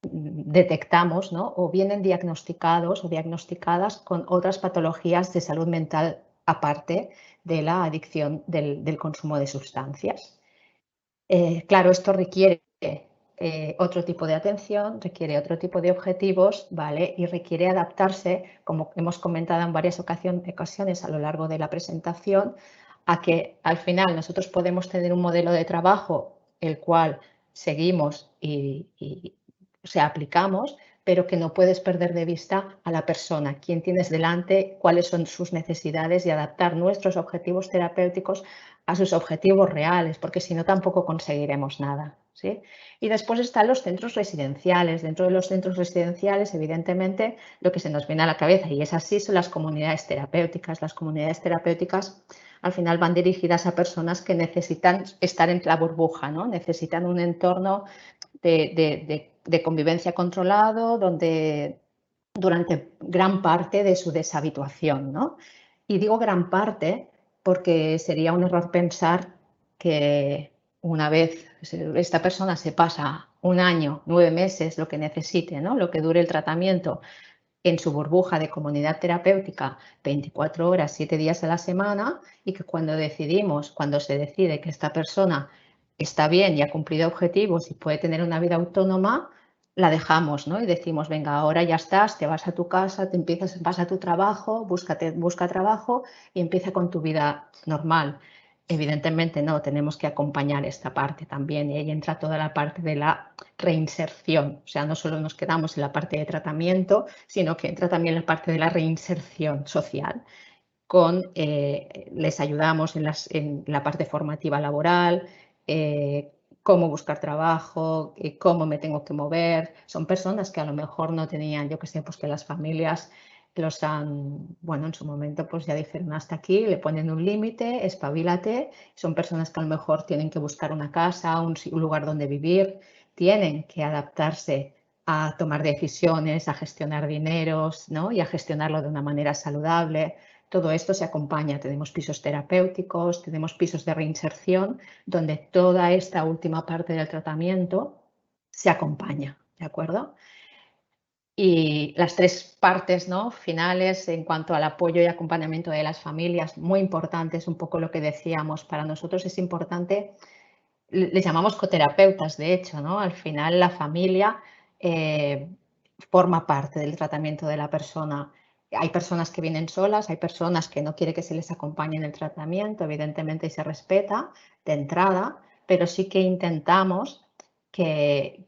detectamos, ¿no?, o vienen diagnosticados o diagnosticadas con otras patologías de salud mental aparte de la adicción del consumo de sustancias. Claro, esto requiere otro tipo de atención, requiere otro tipo de objetivos, ¿vale?, y requiere adaptarse, como hemos comentado en varias ocasiones a lo largo de la presentación, a que al final nosotros podemos tener un modelo de trabajo el cual seguimos o sea, aplicamos, pero que no puedes perder de vista a la persona, quién tienes delante, cuáles son sus necesidades, y adaptar nuestros objetivos terapéuticos a sus objetivos reales, porque si no tampoco conseguiremos nada, ¿sí? Y después están los centros residenciales. Dentro de los centros residenciales, evidentemente, lo que se nos viene a la cabeza, y es así, son las comunidades terapéuticas. Las comunidades terapéuticas al final van dirigidas a personas que necesitan estar en la burbuja, ¿no? Necesitan un entorno de convivencia controlado, donde durante gran parte de su deshabituación, ¿no? Y digo gran parte porque sería un error pensar que una vez esta persona se pasa 1 año, 9 meses, lo que necesite, ¿no?, lo que dure el tratamiento, en su burbuja de comunidad terapéutica 24 horas, 7 días a la semana, y que cuando se decide que esta persona está bien y ha cumplido objetivos y puede tener una vida autónoma, la dejamos, ¿no?, y decimos, venga, ahora ya estás, te vas a tu casa, vas a tu trabajo, busca trabajo y empieza con tu vida normal. Evidentemente no, tenemos que acompañar esta parte también, y ahí entra toda la parte de la reinserción. O sea, no solo nos quedamos en la parte de tratamiento, sino que entra también la parte de la reinserción social. Les ayudamos en la parte formativa laboral, cómo buscar trabajo, cómo me tengo que mover. Son personas que a lo mejor no tenían, yo qué sé, pues que las familias en su momento pues ya dijeron hasta aquí, le ponen un límite, espabilate. Son personas que a lo mejor tienen que buscar una casa, un lugar donde vivir, tienen que adaptarse a tomar decisiones, a gestionar dineros, ¿no?, y a gestionarlo de una manera saludable. Todo esto se acompaña. Tenemos pisos terapéuticos, tenemos pisos de reinserción, donde toda esta última parte del tratamiento se acompaña, ¿de acuerdo? Y las 3 partes, ¿no?, finales en cuanto al apoyo y acompañamiento de las familias, muy importantes, un poco lo que decíamos. Para nosotros es importante, les llamamos coterapeutas, de hecho, ¿no? Al final la familia forma parte del tratamiento de la persona. hay personas que vienen solas, hay personas que no quieren que se les acompañe en el tratamiento, evidentemente, y se respeta de entrada, pero sí que intentamos que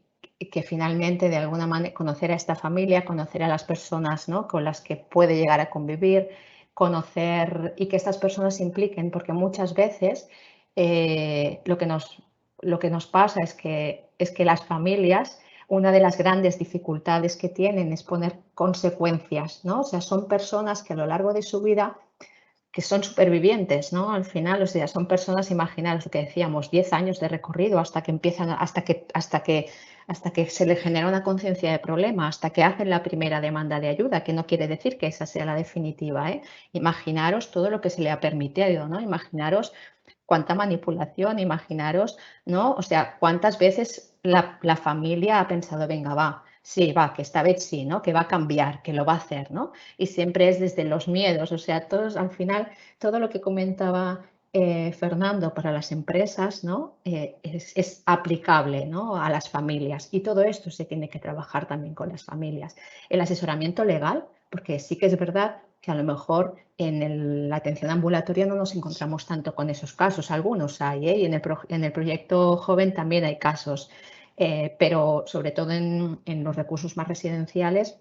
finalmente, de alguna manera, conocer a esta familia, conocer a las personas, ¿no?, con las que puede llegar a convivir, conocer y que estas personas se impliquen, porque muchas veces lo que nos pasa es que las familias, una de las grandes dificultades que tienen es poner consecuencias, ¿no? O sea, son personas que a lo largo de su vida, que son supervivientes, ¿no? Al final, o sea, son personas, imaginaros lo que decíamos, 10 años de recorrido hasta que empiezan, hasta que se les genera una conciencia de problema, hasta que hacen la primera demanda de ayuda, que no quiere decir que esa sea la definitiva, ¿eh? Imaginaros todo lo que se le ha permitido, ¿no? Imaginaros cuánta manipulación, imaginaros, ¿no? O sea, cuántas veces la familia ha pensado, venga, va, sí, va, que esta vez sí, ¿no? Que va a cambiar, que lo va a hacer, ¿no? Y siempre es desde los miedos, o sea, todos, al final, todo lo que comentaba Fernando para las empresas, ¿no? Es aplicable, ¿no?, a las familias, y todo esto se tiene que trabajar también con las familias. El asesoramiento legal, porque sí que es verdad que a lo mejor en la atención ambulatoria no nos encontramos tanto con esos casos, algunos hay, y en el proyecto joven también hay casos, pero sobre todo en los recursos más residenciales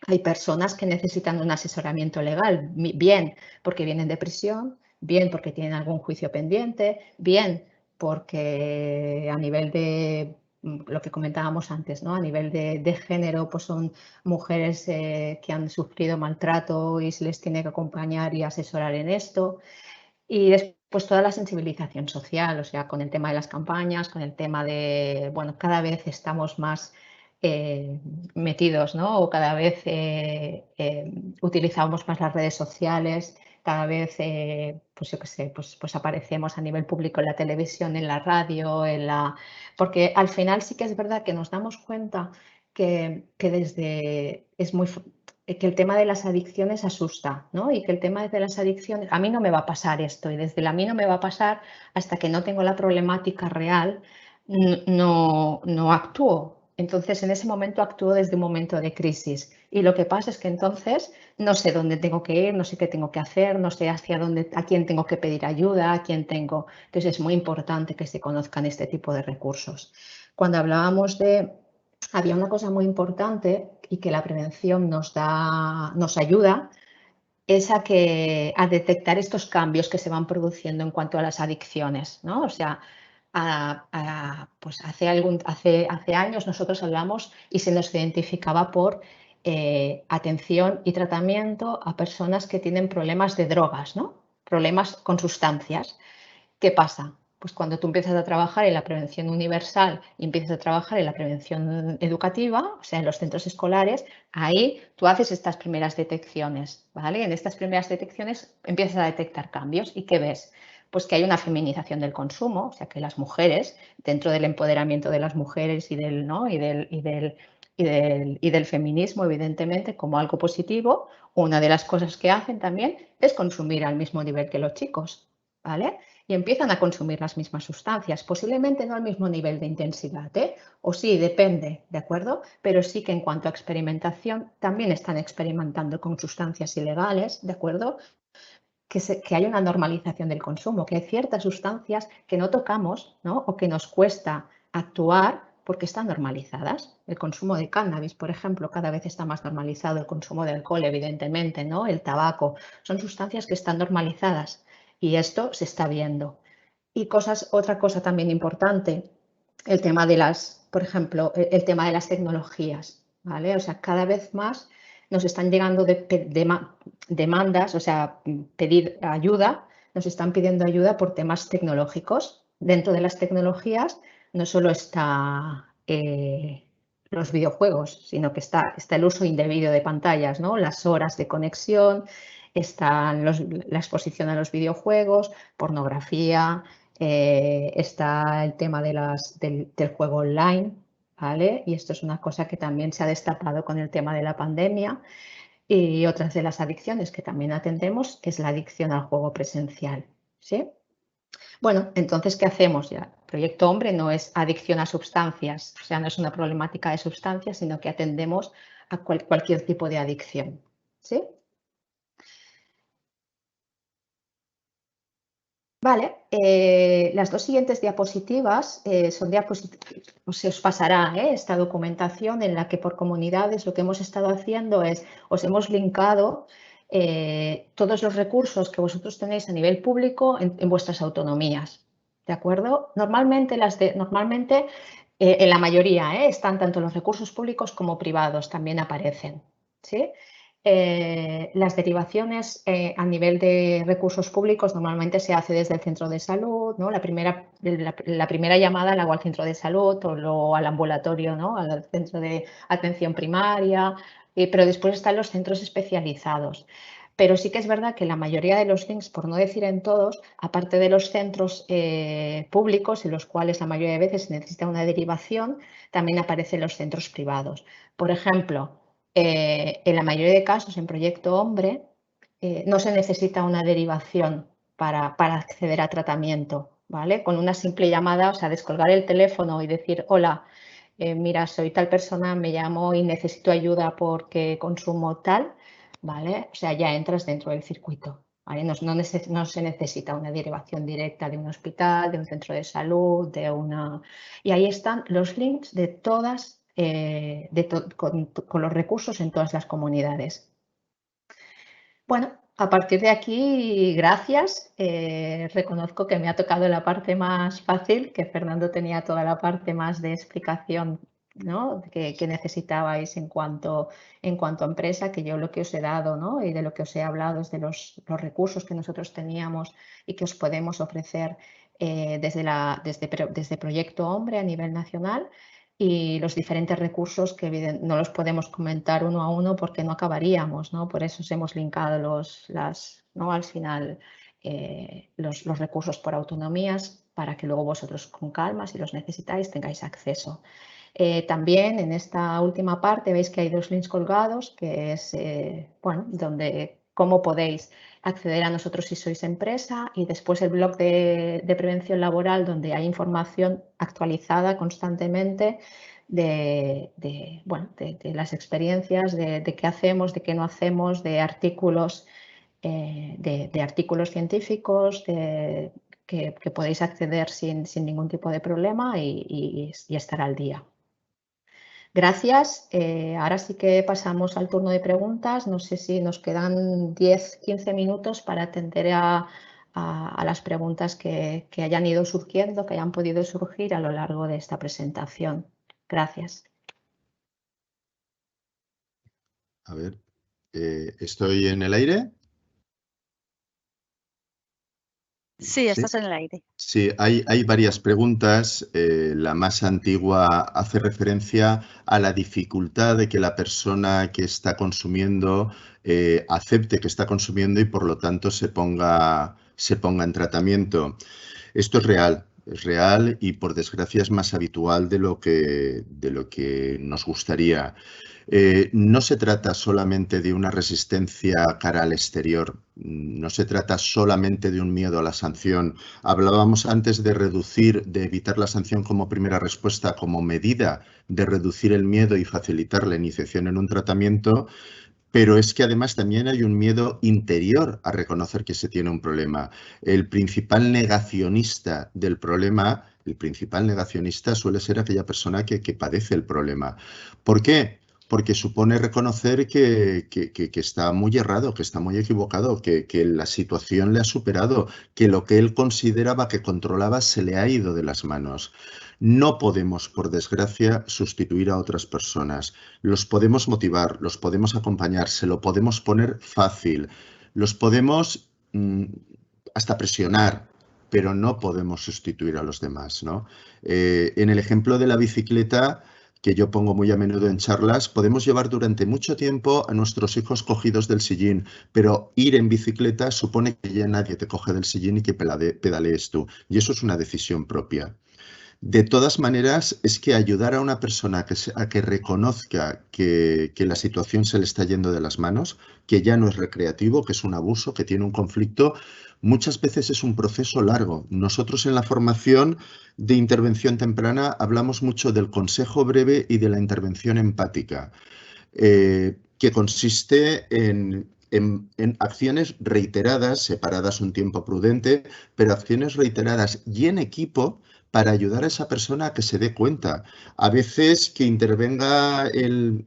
hay personas que necesitan un asesoramiento legal, bien porque vienen de prisión, bien porque tienen algún juicio pendiente, bien porque a nivel de lo que comentábamos antes, ¿no?, a nivel de género, pues son mujeres que han sufrido maltrato y se les tiene que acompañar y asesorar en esto. Y después toda la sensibilización social, o sea, con el tema de las campañas, con el tema de, bueno, cada vez estamos más metidos, ¿no? O cada vez utilizamos más las redes sociales, cada vez, pues yo qué sé, pues aparecemos a nivel público en la televisión, en la radio, porque al final sí que es verdad que nos damos cuenta que que el tema de las adicciones asusta, ¿no? Y que el tema de las adicciones, a mí no me va a pasar esto, y desde el a mí no me va a pasar hasta que no tengo la problemática real, no actúo. Entonces, en ese momento actúo desde un momento de crisis. Y lo que pasa es que entonces no sé dónde tengo que ir, no sé qué tengo que hacer, no sé a quién tengo que pedir ayuda, a quién tengo. Entonces, es muy importante que se conozcan este tipo de recursos. Cuando hablábamos había una cosa muy importante y que la prevención nos ayuda, es a detectar estos cambios que se van produciendo en cuanto a las adicciones, ¿no? O sea, pues hace años nosotros hablamos y se nos identificaba por atención y tratamiento a personas que tienen problemas de drogas, ¿no? Problemas con sustancias. ¿Qué pasa? Pues cuando tú empiezas a trabajar en la prevención universal y empiezas a trabajar en la prevención educativa, o sea, en los centros escolares, ahí tú haces estas primeras detecciones, ¿vale? En estas primeras detecciones empiezas a detectar cambios. ¿Y qué ves? Pues que hay una feminización del consumo, o sea, que las mujeres, dentro del empoderamiento de las mujeres y del feminismo, evidentemente, como algo positivo, una de las cosas que hacen también es consumir al mismo nivel que los chicos, ¿vale? Y empiezan a consumir las mismas sustancias, posiblemente no al mismo nivel de intensidad, o sí, depende, ¿de acuerdo? Pero sí que en cuanto a experimentación, también están experimentando con sustancias ilegales, ¿de acuerdo? Que hay una normalización del consumo, que hay ciertas sustancias que no tocamos, ¿no?, o que nos cuesta actuar porque están normalizadas. El consumo de cannabis, por ejemplo, cada vez está más normalizado, el consumo de alcohol, evidentemente, ¿no?, el tabaco, son sustancias que están normalizadas. Y esto se está viendo. Y otra cosa también importante, el tema por ejemplo, el tema de las tecnologías, ¿vale? O sea, cada vez más nos están llegando demandas, o sea, pedir ayuda, nos están pidiendo ayuda por temas tecnológicos. Dentro de las tecnologías no solo está los videojuegos, sino que está el uso indebido de pantallas, ¿no? Las horas de conexión, está la exposición a los videojuegos, pornografía, está el tema del juego online, ¿vale? Y esto es una cosa que también se ha destapado con el tema de la pandemia. Y otras de las adicciones que también atendemos es la adicción al juego presencial, ¿sí? Bueno, entonces, ¿qué hacemos ya? Proyecto Hombre no es adicción a sustancias, o sea, no es una problemática de sustancias, sino que atendemos a cualquier tipo de adicción, ¿sí? Vale, las dos siguientes diapositivas son diapositivas, se os pasará esta documentación en la que por comunidades lo que hemos estado haciendo es, os hemos linkado todos los recursos que vosotros tenéis a nivel público en vuestras autonomías, ¿de acuerdo? Normalmente, en la mayoría, están tanto los recursos públicos como privados, también aparecen, ¿sí? Las derivaciones a nivel de recursos públicos normalmente se hace desde el centro de salud, ¿no? La primera llamada la hago al centro de salud o luego al ambulatorio, ¿no? Al centro de atención primaria, pero después están los centros especializados. Pero sí que es verdad que la mayoría de los links, por no decir en todos, aparte de los centros públicos, en los cuales la mayoría de veces se necesita una derivación, también aparecen los centros privados. Por ejemplo, en la mayoría de casos, en Proyecto Hombre, no se necesita una derivación para acceder a tratamiento, ¿vale? Con una simple llamada, o sea, descolgar el teléfono y decir, hola, mira, soy tal persona, me llamo y necesito ayuda porque consumo tal, ¿vale? O sea, ya entras dentro del circuito, ¿vale? No se necesita una derivación directa de un hospital, de un centro de salud, de una... Y ahí están los links de todas con los recursos en todas las comunidades. Bueno, a partir de aquí, gracias. Reconozco que me ha tocado la parte más fácil, que Fernando tenía toda la parte más de explicación, ¿no? que necesitabais en cuanto a empresa, que yo lo que os he dado, ¿no? Y de lo que os he hablado es de los recursos que nosotros teníamos y que os podemos ofrecer desde Proyecto Hombre a nivel nacional, y los diferentes recursos que no los podemos comentar uno a uno porque no acabaríamos, ¿no? Por eso os hemos linkado ¿no? Al final los recursos por autonomías para que luego vosotros con calma, si los necesitáis, tengáis acceso. También en esta última parte veis que hay dos links colgados, que es bueno, donde cómo podéis acceder a nosotros si sois empresa, y después el blog de prevención laboral, donde hay información actualizada constantemente de las experiencias, de qué hacemos, de qué no hacemos, de artículos, artículos científicos que podéis acceder sin ningún tipo de problema y estar al día. Gracias. Ahora sí que pasamos al turno de preguntas. No sé si nos quedan 10-15 minutos para atender a las preguntas que hayan ido surgiendo, que hayan podido surgir a lo largo de esta presentación. Gracias. A ver, ¿estoy en el aire? Sí, estás en el aire. Sí, hay varias preguntas. La más antigua hace referencia a la dificultad de que la persona que está consumiendo acepte que está consumiendo y por lo tanto se ponga en tratamiento. Esto es real y por desgracia es más habitual de lo que nos gustaría. No se trata solamente de una resistencia cara al exterior, no se trata solamente de un miedo a la sanción. Hablábamos antes de evitar la sanción como primera respuesta, como medida de reducir el miedo y facilitar la iniciación en un tratamiento, pero es que además también hay un miedo interior a reconocer que se tiene un problema. El principal negacionista del problema, suele ser aquella persona que padece el problema. ¿Por qué? Porque supone reconocer que está muy errado, que está muy equivocado, que la situación le ha superado, que lo que él consideraba que controlaba se le ha ido de las manos. No podemos, por desgracia, sustituir a otras personas. Los podemos motivar, los podemos acompañar, se lo podemos poner fácil, los podemos hasta presionar, pero no podemos sustituir a los demás, ¿no? En el ejemplo de la bicicleta, que yo pongo muy a menudo en charlas, podemos llevar durante mucho tiempo a nuestros hijos cogidos del sillín, pero ir en bicicleta supone que ya nadie te coge del sillín y que pedalees tú, y eso es una decisión propia. De todas maneras, es que ayudar a una persona a que reconozca que la situación se le está yendo de las manos, que ya no es recreativo, que es un abuso, que tiene un conflicto, muchas veces es un proceso largo. Nosotros en la formación de intervención temprana hablamos mucho del consejo breve y de la intervención empática, que consiste en en acciones reiteradas, separadas un tiempo prudente, pero acciones reiteradas y en equipo para ayudar a esa persona a que se dé cuenta. A veces que intervenga el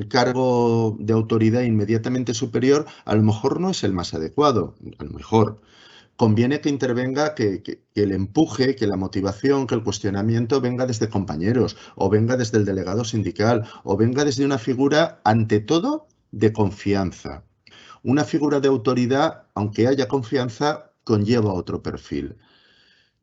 cargo de autoridad inmediatamente superior a lo mejor no es el más adecuado, a lo mejor. Conviene que intervenga, que el empuje, que la motivación, que el cuestionamiento venga desde compañeros o venga desde el delegado sindical o venga desde una figura, ante todo, de confianza. Una figura de autoridad, aunque haya confianza, conlleva otro perfil.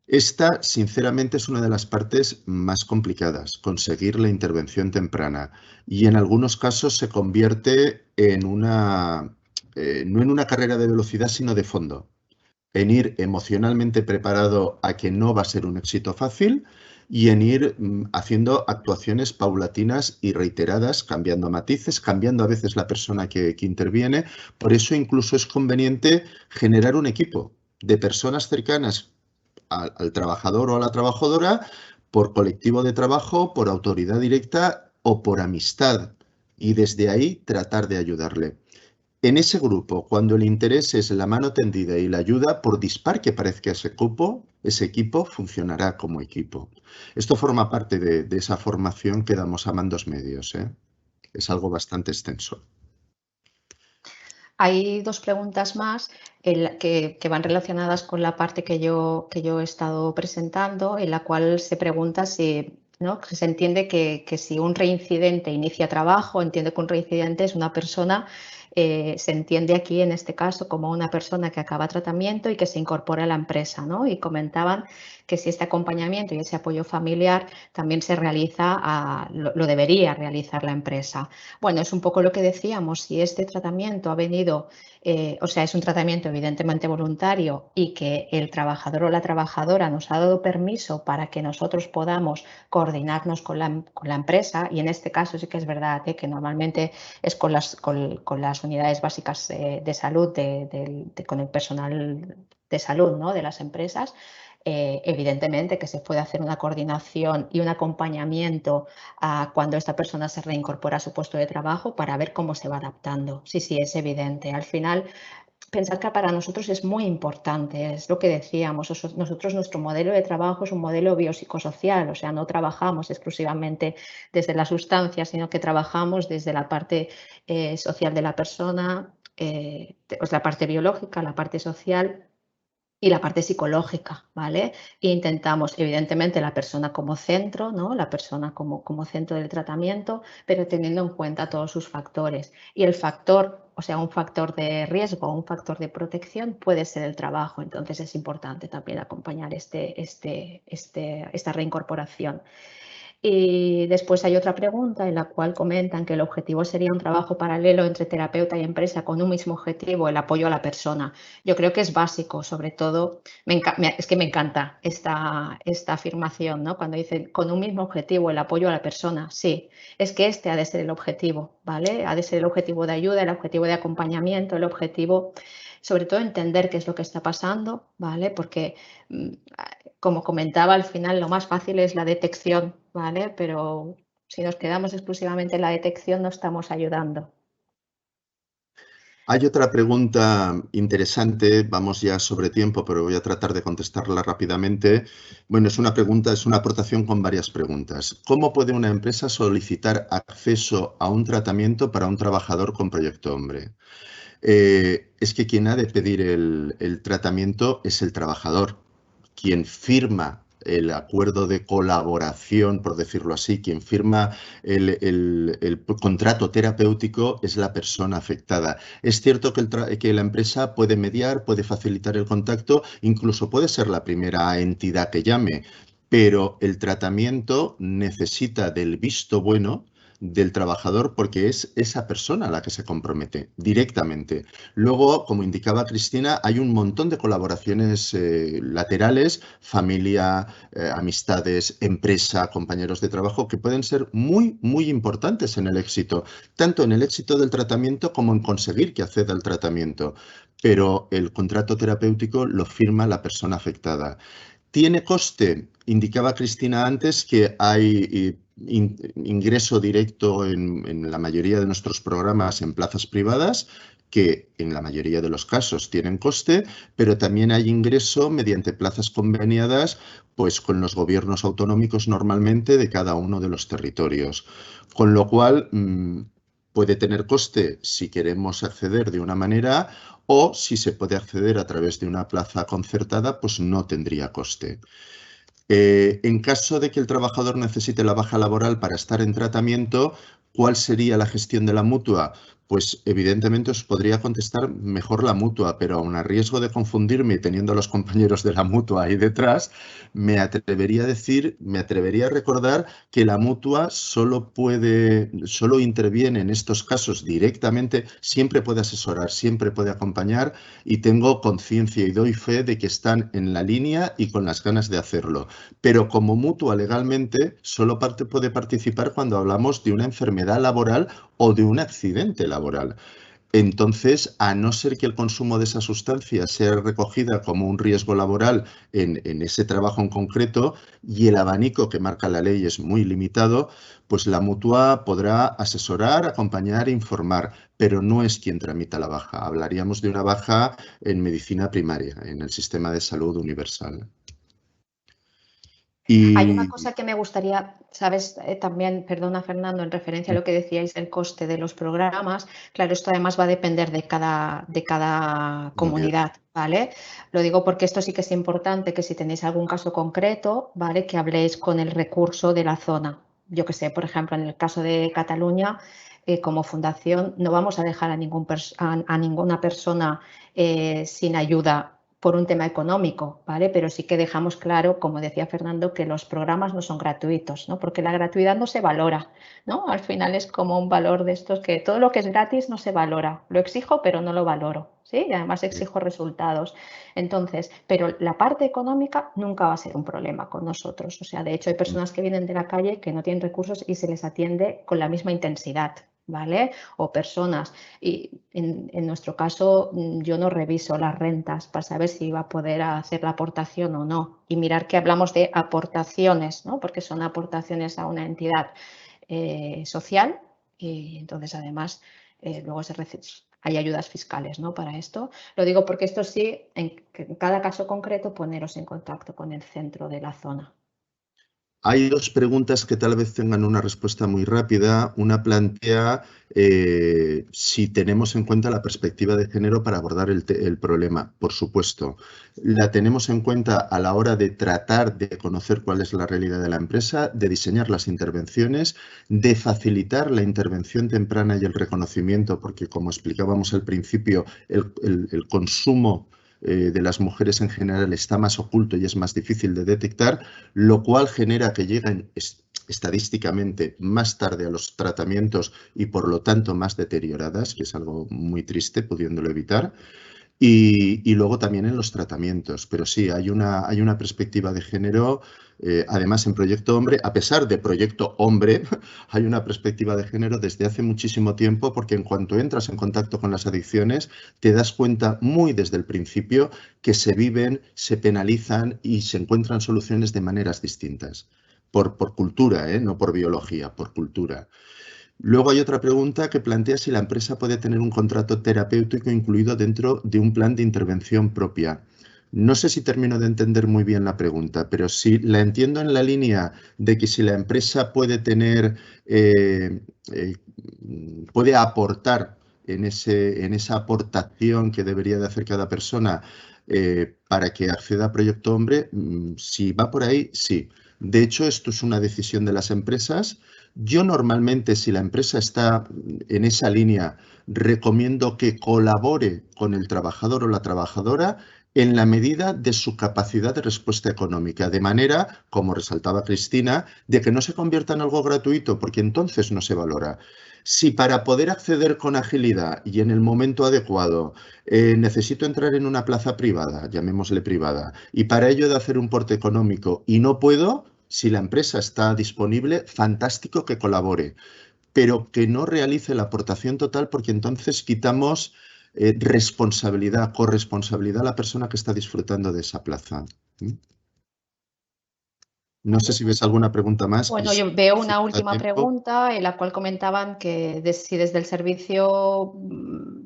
Esta, sinceramente, es una de las partes más complicadas, conseguir la intervención temprana. Y en algunos casos se convierte en no en una carrera de velocidad, sino de fondo. En ir emocionalmente preparado a que no va a ser un éxito fácil y en ir haciendo actuaciones paulatinas y reiteradas, cambiando matices, cambiando a veces la persona que interviene. Por eso incluso es conveniente generar un equipo de personas cercanas al trabajador o a la trabajadora por colectivo de trabajo, por autoridad directa o por amistad. Y desde ahí tratar de ayudarle. En ese grupo, cuando el interés es la mano tendida y la ayuda, por dispar que parezca ese equipo funcionará como equipo. Esto forma parte de esa formación que damos a mandos medios, ¿eh? Es algo bastante extenso. Hay dos preguntas más que van relacionadas con la parte que yo he estado presentando, en la cual se pregunta si, ¿no?, se entiende que si un reincidente inicia trabajo, entiende que un reincidente es una persona, se entiende aquí en este caso como una persona que acaba tratamiento y que se incorpora a la empresa, ¿no? Y comentaban que si este acompañamiento y ese apoyo familiar también se realiza, lo debería realizar la empresa. Bueno, es un poco lo que decíamos, si este tratamiento ha venido, o sea, es un tratamiento evidentemente voluntario y que el trabajador o la trabajadora nos ha dado permiso para que nosotros podamos coordinarnos con la empresa, y en este caso sí que es verdad que normalmente es con las unidades básicas de salud, con el personal de salud, ¿no?, de las empresas. Evidentemente que se puede hacer una coordinación y un acompañamiento a cuando esta persona se reincorpora a su puesto de trabajo para ver cómo se va adaptando. Sí, es evidente. Al final, pensar que para nosotros es muy importante, es lo que decíamos, nosotros nuestro modelo de trabajo es un modelo biopsicosocial, o sea, no trabajamos exclusivamente desde la sustancia, sino que trabajamos desde la parte social de la persona, pues la parte biológica, la parte social y la parte psicológica, ¿vale? E intentamos, evidentemente, la persona como centro, ¿no?, la persona como centro del tratamiento, pero teniendo en cuenta todos sus factores. Y el factor, o sea, un factor de riesgo, un factor de protección puede ser el trabajo. Entonces es importante también acompañar esta reincorporación. Y después hay otra pregunta en la cual comentan que el objetivo sería un trabajo paralelo entre terapeuta y empresa con un mismo objetivo, el apoyo a la persona. Yo creo que es básico, sobre todo, es que me encanta esta afirmación, ¿no?, cuando dicen con un mismo objetivo, el apoyo a la persona. Sí, es que este ha de ser el objetivo, ¿vale? Ha de ser el objetivo de ayuda, el objetivo de acompañamiento, el objetivo, sobre todo, entender qué es lo que está pasando, ¿vale? Porque como comentaba, al final lo más fácil es la detección, ¿vale? Pero si nos quedamos exclusivamente en la detección no estamos ayudando. Hay otra pregunta interesante, vamos ya sobre tiempo, pero voy a tratar de contestarla rápidamente. Bueno, es una aportación con varias preguntas. ¿Cómo puede una empresa solicitar acceso a un tratamiento para un trabajador con Proyecto Hombre? Es que quien ha de pedir el tratamiento es el trabajador, quien firma el acuerdo de colaboración, por decirlo así, quien firma el contrato terapéutico es la persona afectada. Es cierto que la empresa puede mediar, puede facilitar el contacto, incluso puede ser la primera entidad que llame, pero el tratamiento necesita del visto bueno del trabajador porque es esa persona la que se compromete directamente. Luego, como indicaba Cristina, hay un montón de colaboraciones laterales, familia, amistades, empresa, compañeros de trabajo, que pueden ser muy, muy importantes en el éxito, tanto en el éxito del tratamiento como en conseguir que acceda al tratamiento. Pero el contrato terapéutico lo firma la persona afectada. ¿Tiene coste? Indicaba Cristina antes que hay ingreso directo en la mayoría de nuestros programas en plazas privadas que en la mayoría de los casos tienen coste, pero también hay ingreso mediante plazas conveniadas pues, con los gobiernos autonómicos normalmente de cada uno de los territorios. Con lo cual, puede tener coste si queremos acceder de una manera o si se puede acceder a través de una plaza concertada, pues no tendría coste. En caso de que el trabajador necesite la baja laboral para estar en tratamiento, ¿cuál sería la gestión de la mutua? Pues evidentemente os podría contestar mejor la mutua, pero aun a riesgo de confundirme y teniendo a los compañeros de la mutua ahí detrás, me atrevería a recordar que la mutua solo interviene en estos casos directamente, siempre puede asesorar, siempre puede acompañar y tengo conciencia y doy fe de que están en la línea y con las ganas de hacerlo. Pero como mutua legalmente solo puede participar cuando hablamos de una enfermedad laboral o de un accidente laboral. Entonces, a no ser que el consumo de esa sustancia sea recogida como un riesgo laboral en ese trabajo en concreto y el abanico que marca la ley es muy limitado, pues la mutua podrá asesorar, acompañar e informar, pero no es quien tramita la baja. Hablaríamos de una baja en medicina primaria, en el sistema de salud universal. Hay una cosa que me gustaría, sabes, también, perdona Fernando, en referencia a lo que decíais del coste de los programas, claro, esto además va a depender de cada comunidad, ¿vale? Lo digo porque esto sí que es importante, que si tenéis algún caso concreto, ¿vale? Que habléis con el recurso de la zona. Yo que sé, por ejemplo, en el caso de Cataluña, como fundación, no vamos a dejar a ninguna persona sin ayuda por un tema económico, ¿vale? Pero sí que dejamos claro, como decía Fernando, que los programas no son gratuitos, ¿no? Porque la gratuidad no se valora, ¿no? Al final es como un valor de estos que todo lo que es gratis no se valora. Lo exijo, pero no lo valoro, ¿sí? Y además exijo resultados. Entonces, pero la parte económica nunca va a ser un problema con nosotros. O sea, de hecho, hay personas que vienen de la calle que no tienen recursos y se les atiende con la misma intensidad, ¿vale? O personas. Y en nuestro caso, yo no reviso las rentas para saber si va a poder hacer la aportación o no. Y mirar que hablamos de aportaciones, ¿no? Porque son aportaciones a una entidad social y entonces además luego hay ayudas fiscales, ¿no? Para esto. Lo digo porque esto sí, en cada caso concreto, poneros en contacto con el centro de la zona. Hay dos preguntas que tal vez tengan una respuesta muy rápida. Una plantea si tenemos en cuenta la perspectiva de género para abordar el problema. Por supuesto, la tenemos en cuenta a la hora de tratar de conocer cuál es la realidad de la empresa, de diseñar las intervenciones, de facilitar la intervención temprana y el reconocimiento, porque como explicábamos al principio, el consumo de las mujeres en general está más oculto y es más difícil de detectar, lo cual genera que lleguen estadísticamente más tarde a los tratamientos y por lo tanto más deterioradas, que es algo muy triste pudiéndolo evitar. Y luego también en los tratamientos, pero sí, hay una perspectiva de género, además en Proyecto Hombre, a pesar de Proyecto Hombre, hay una perspectiva de género desde hace muchísimo tiempo, porque en cuanto entras en contacto con las adicciones, te das cuenta muy desde el principio que se viven, se penalizan y se encuentran soluciones de maneras distintas, por cultura, no por biología, por cultura. Luego hay otra pregunta que plantea si la empresa puede tener un contrato terapéutico incluido dentro de un plan de intervención propia. No sé si termino de entender muy bien la pregunta, pero sí la entiendo en la línea de que si la empresa puede tener, puede aportar en esa aportación que debería de hacer cada persona para que acceda a Proyecto Hombre, si va por ahí, sí. De hecho, esto es una decisión de las empresas. Yo normalmente, si la empresa está en esa línea, recomiendo que colabore con el trabajador o la trabajadora en la medida de su capacidad de respuesta económica, de manera, como resaltaba Cristina, de que no se convierta en algo gratuito, porque entonces no se valora. Si para poder acceder con agilidad y en el momento adecuado necesito entrar en una plaza privada, llamémosle privada, y para ello he de hacer un porte económico y no puedo, si la empresa está disponible, fantástico que colabore, pero que no realice la aportación total porque entonces quitamos responsabilidad, corresponsabilidad a la persona que está disfrutando de esa plaza. No sé si ves alguna pregunta más. Bueno, yo veo una última pregunta en la cual comentaban que si desde el servicio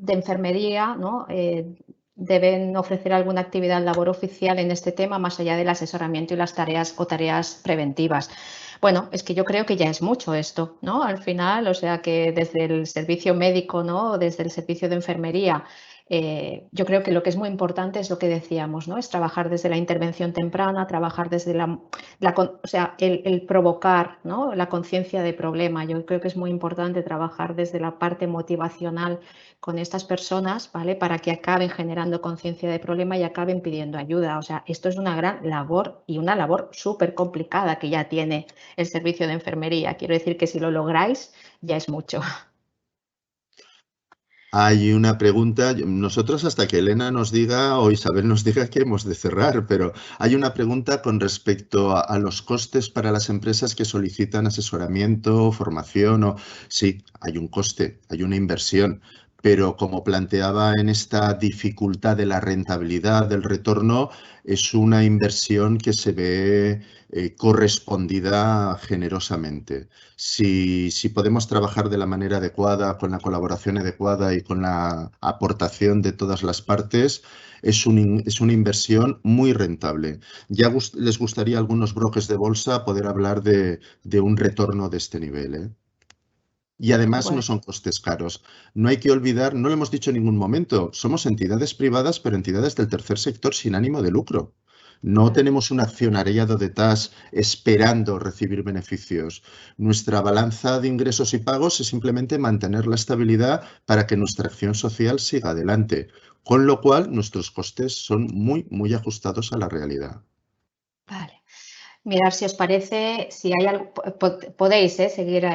de enfermería, ¿no? Deben ofrecer alguna actividad labor oficial en este tema más allá del asesoramiento y las tareas preventivas. Bueno, es que yo creo que ya es mucho esto, ¿no? Al final, o sea que desde el servicio médico, ¿no? Desde el servicio de enfermería, yo creo que lo que es muy importante es lo que decíamos, ¿no? Es trabajar desde la intervención temprana, trabajar desde o sea, el provocar, ¿no? La conciencia de problema. Yo creo que es muy importante trabajar desde la parte motivacional con estas personas, ¿vale? Para que acaben generando conciencia de problema y acaben pidiendo ayuda. O sea, esto es una gran labor y una labor súper complicada que ya tiene el servicio de enfermería. Quiero decir que si lo lográis, ya es mucho. Hay una pregunta, nosotros hasta que Elena nos diga o Isabel nos diga que hemos de cerrar, pero hay una pregunta con respecto a los costes para las empresas que solicitan asesoramiento, formación o... Sí, hay un coste, hay una inversión, pero como planteaba en esta dificultad de la rentabilidad, del retorno, es una inversión que se ve correspondida generosamente. Si podemos trabajar de la manera adecuada, con la colaboración adecuada y con la aportación de todas las partes, es una inversión muy rentable. Ya les gustaría a algunos brokers de bolsa poder hablar de un retorno de este nivel, ¿eh? Y además no son costes caros. No hay que olvidar, no lo hemos dicho en ningún momento, somos entidades privadas, pero entidades del tercer sector sin ánimo de lucro. No tenemos un accionariado detrás esperando recibir beneficios. Nuestra balanza de ingresos y pagos es simplemente mantener la estabilidad para que nuestra acción social siga adelante, con lo cual nuestros costes son muy, muy ajustados a la realidad. Vale. Mirad, si os parece, si hay algo, podéis seguir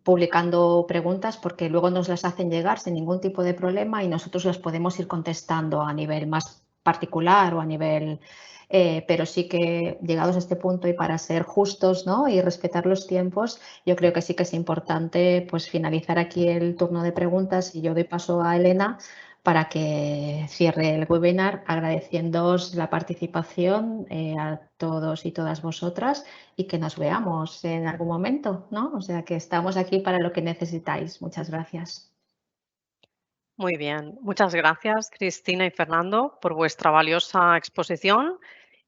publicando preguntas porque luego nos las hacen llegar sin ningún tipo de problema y nosotros las podemos ir contestando a nivel más particular o a nivel, pero sí que llegados a este punto y para ser justos, ¿no? Y respetar los tiempos, yo creo que sí que es importante pues finalizar aquí el turno de preguntas y yo doy paso a Elena para que cierre el webinar agradeciéndoos la participación a todos y todas vosotras y que nos veamos en algún momento, ¿no? O sea que estamos aquí para lo que necesitáis. Muchas gracias. Muy bien. Muchas gracias, Cristina y Fernando, por vuestra valiosa exposición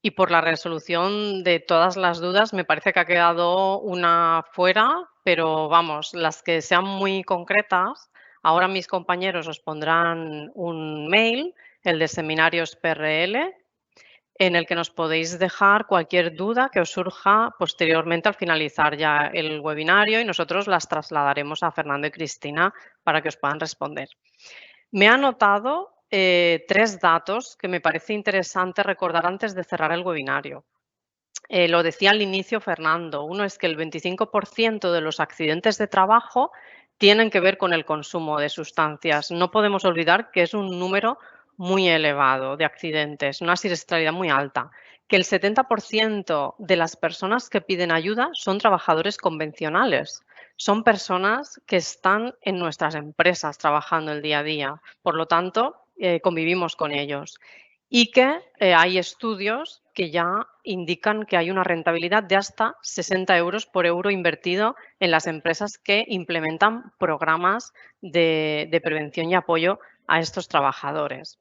y por la resolución de todas las dudas. Me parece que ha quedado una fuera, pero vamos, las que sean muy concretas, ahora mis compañeros os pondrán un mail, el de Seminarios PRL, en el que nos podéis dejar cualquier duda que os surja posteriormente al finalizar ya el webinario y nosotros las trasladaremos a Fernando y Cristina para que os puedan responder. Me he anotado 3 datos que me parece interesante recordar antes de cerrar el webinario. Lo decía al inicio Fernando, uno es que el 25% de los accidentes de trabajo tienen que ver con el consumo de sustancias. No podemos olvidar que es un número muy elevado de accidentes, una siniestralidad muy alta, que el 70% de las personas que piden ayuda son trabajadores convencionales, son personas que están en nuestras empresas trabajando el día a día, por lo tanto, convivimos con ellos. Y que hay estudios que ya indican que hay una rentabilidad de hasta 60 euros por euro invertido en las empresas que implementan programas de prevención y apoyo a estos trabajadores.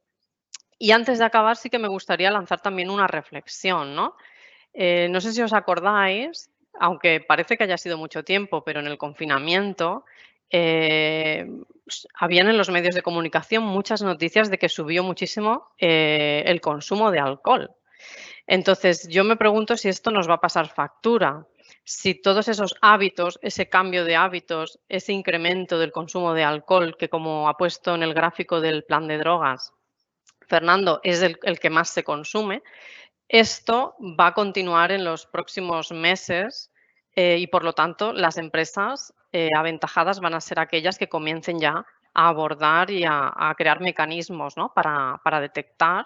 Y antes de acabar, sí que me gustaría lanzar también una reflexión, ¿no? No sé si os acordáis, aunque parece que haya sido mucho tiempo, pero en el confinamiento habían en los medios de comunicación muchas noticias de que subió muchísimo el consumo de alcohol. Entonces, yo me pregunto si esto nos va a pasar factura, si todos esos hábitos, ese cambio de hábitos, ese incremento del consumo de alcohol, que como ha puesto en el gráfico del plan de drogas, Fernando, es el que más se consume, esto va a continuar en los próximos meses y, por lo tanto, las empresas aventajadas van a ser aquellas que comiencen ya a abordar y a crear mecanismos, ¿no? para detectar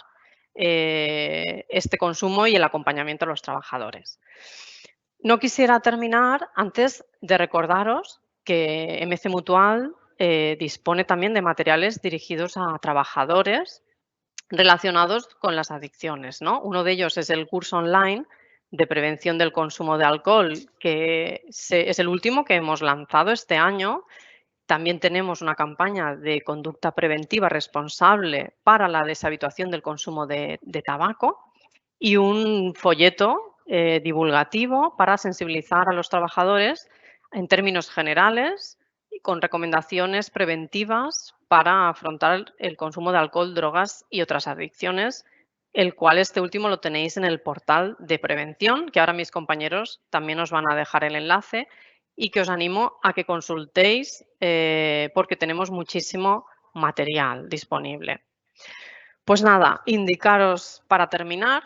este consumo y el acompañamiento a los trabajadores. No quisiera terminar antes de recordaros que MC Mutual dispone también de materiales dirigidos a trabajadores relacionados con las adicciones, ¿no? Uno de ellos es el curso online de prevención del consumo de alcohol, que es el último que hemos lanzado este año También tenemos una campaña de conducta preventiva responsable para la deshabituación del consumo de tabaco y un folleto divulgativo para sensibilizar a los trabajadores en términos generales y con recomendaciones preventivas para afrontar el consumo de alcohol, drogas y otras adicciones, el cual este último lo tenéis en el portal de prevención, que ahora mis compañeros también os van a dejar el enlace y que os animo a que consultéis porque tenemos muchísimo material disponible. Pues nada, indicaros para terminar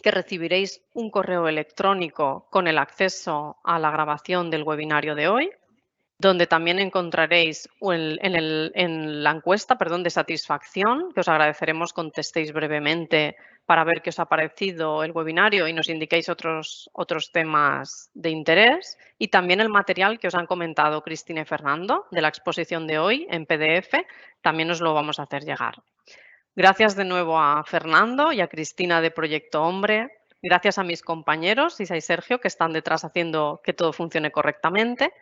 que recibiréis un correo electrónico con el acceso a la grabación del webinario de hoy, donde también encontraréis en la encuesta de satisfacción, que os agradeceremos contestéis brevemente para ver qué os ha parecido el webinario y nos indiquéis otros temas de interés, y también el material que os han comentado Cristina y Fernando de la exposición de hoy en PDF, también os lo vamos a hacer llegar. Gracias de nuevo a Fernando y a Cristina de Proyecto Hombre. Gracias a mis compañeros, Isa y Sergio, que están detrás haciendo que todo funcione correctamente.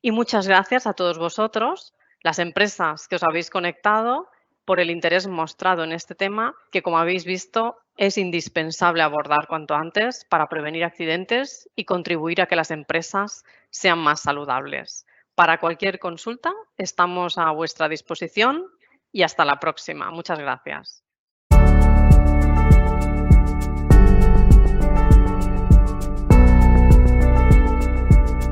Y muchas gracias a todos vosotros, las empresas que os habéis conectado, por el interés mostrado en este tema, que como habéis visto es indispensable abordar cuanto antes para prevenir accidentes y contribuir a que las empresas sean más saludables. Para cualquier consulta estamos a vuestra disposición y hasta la próxima. Muchas gracias.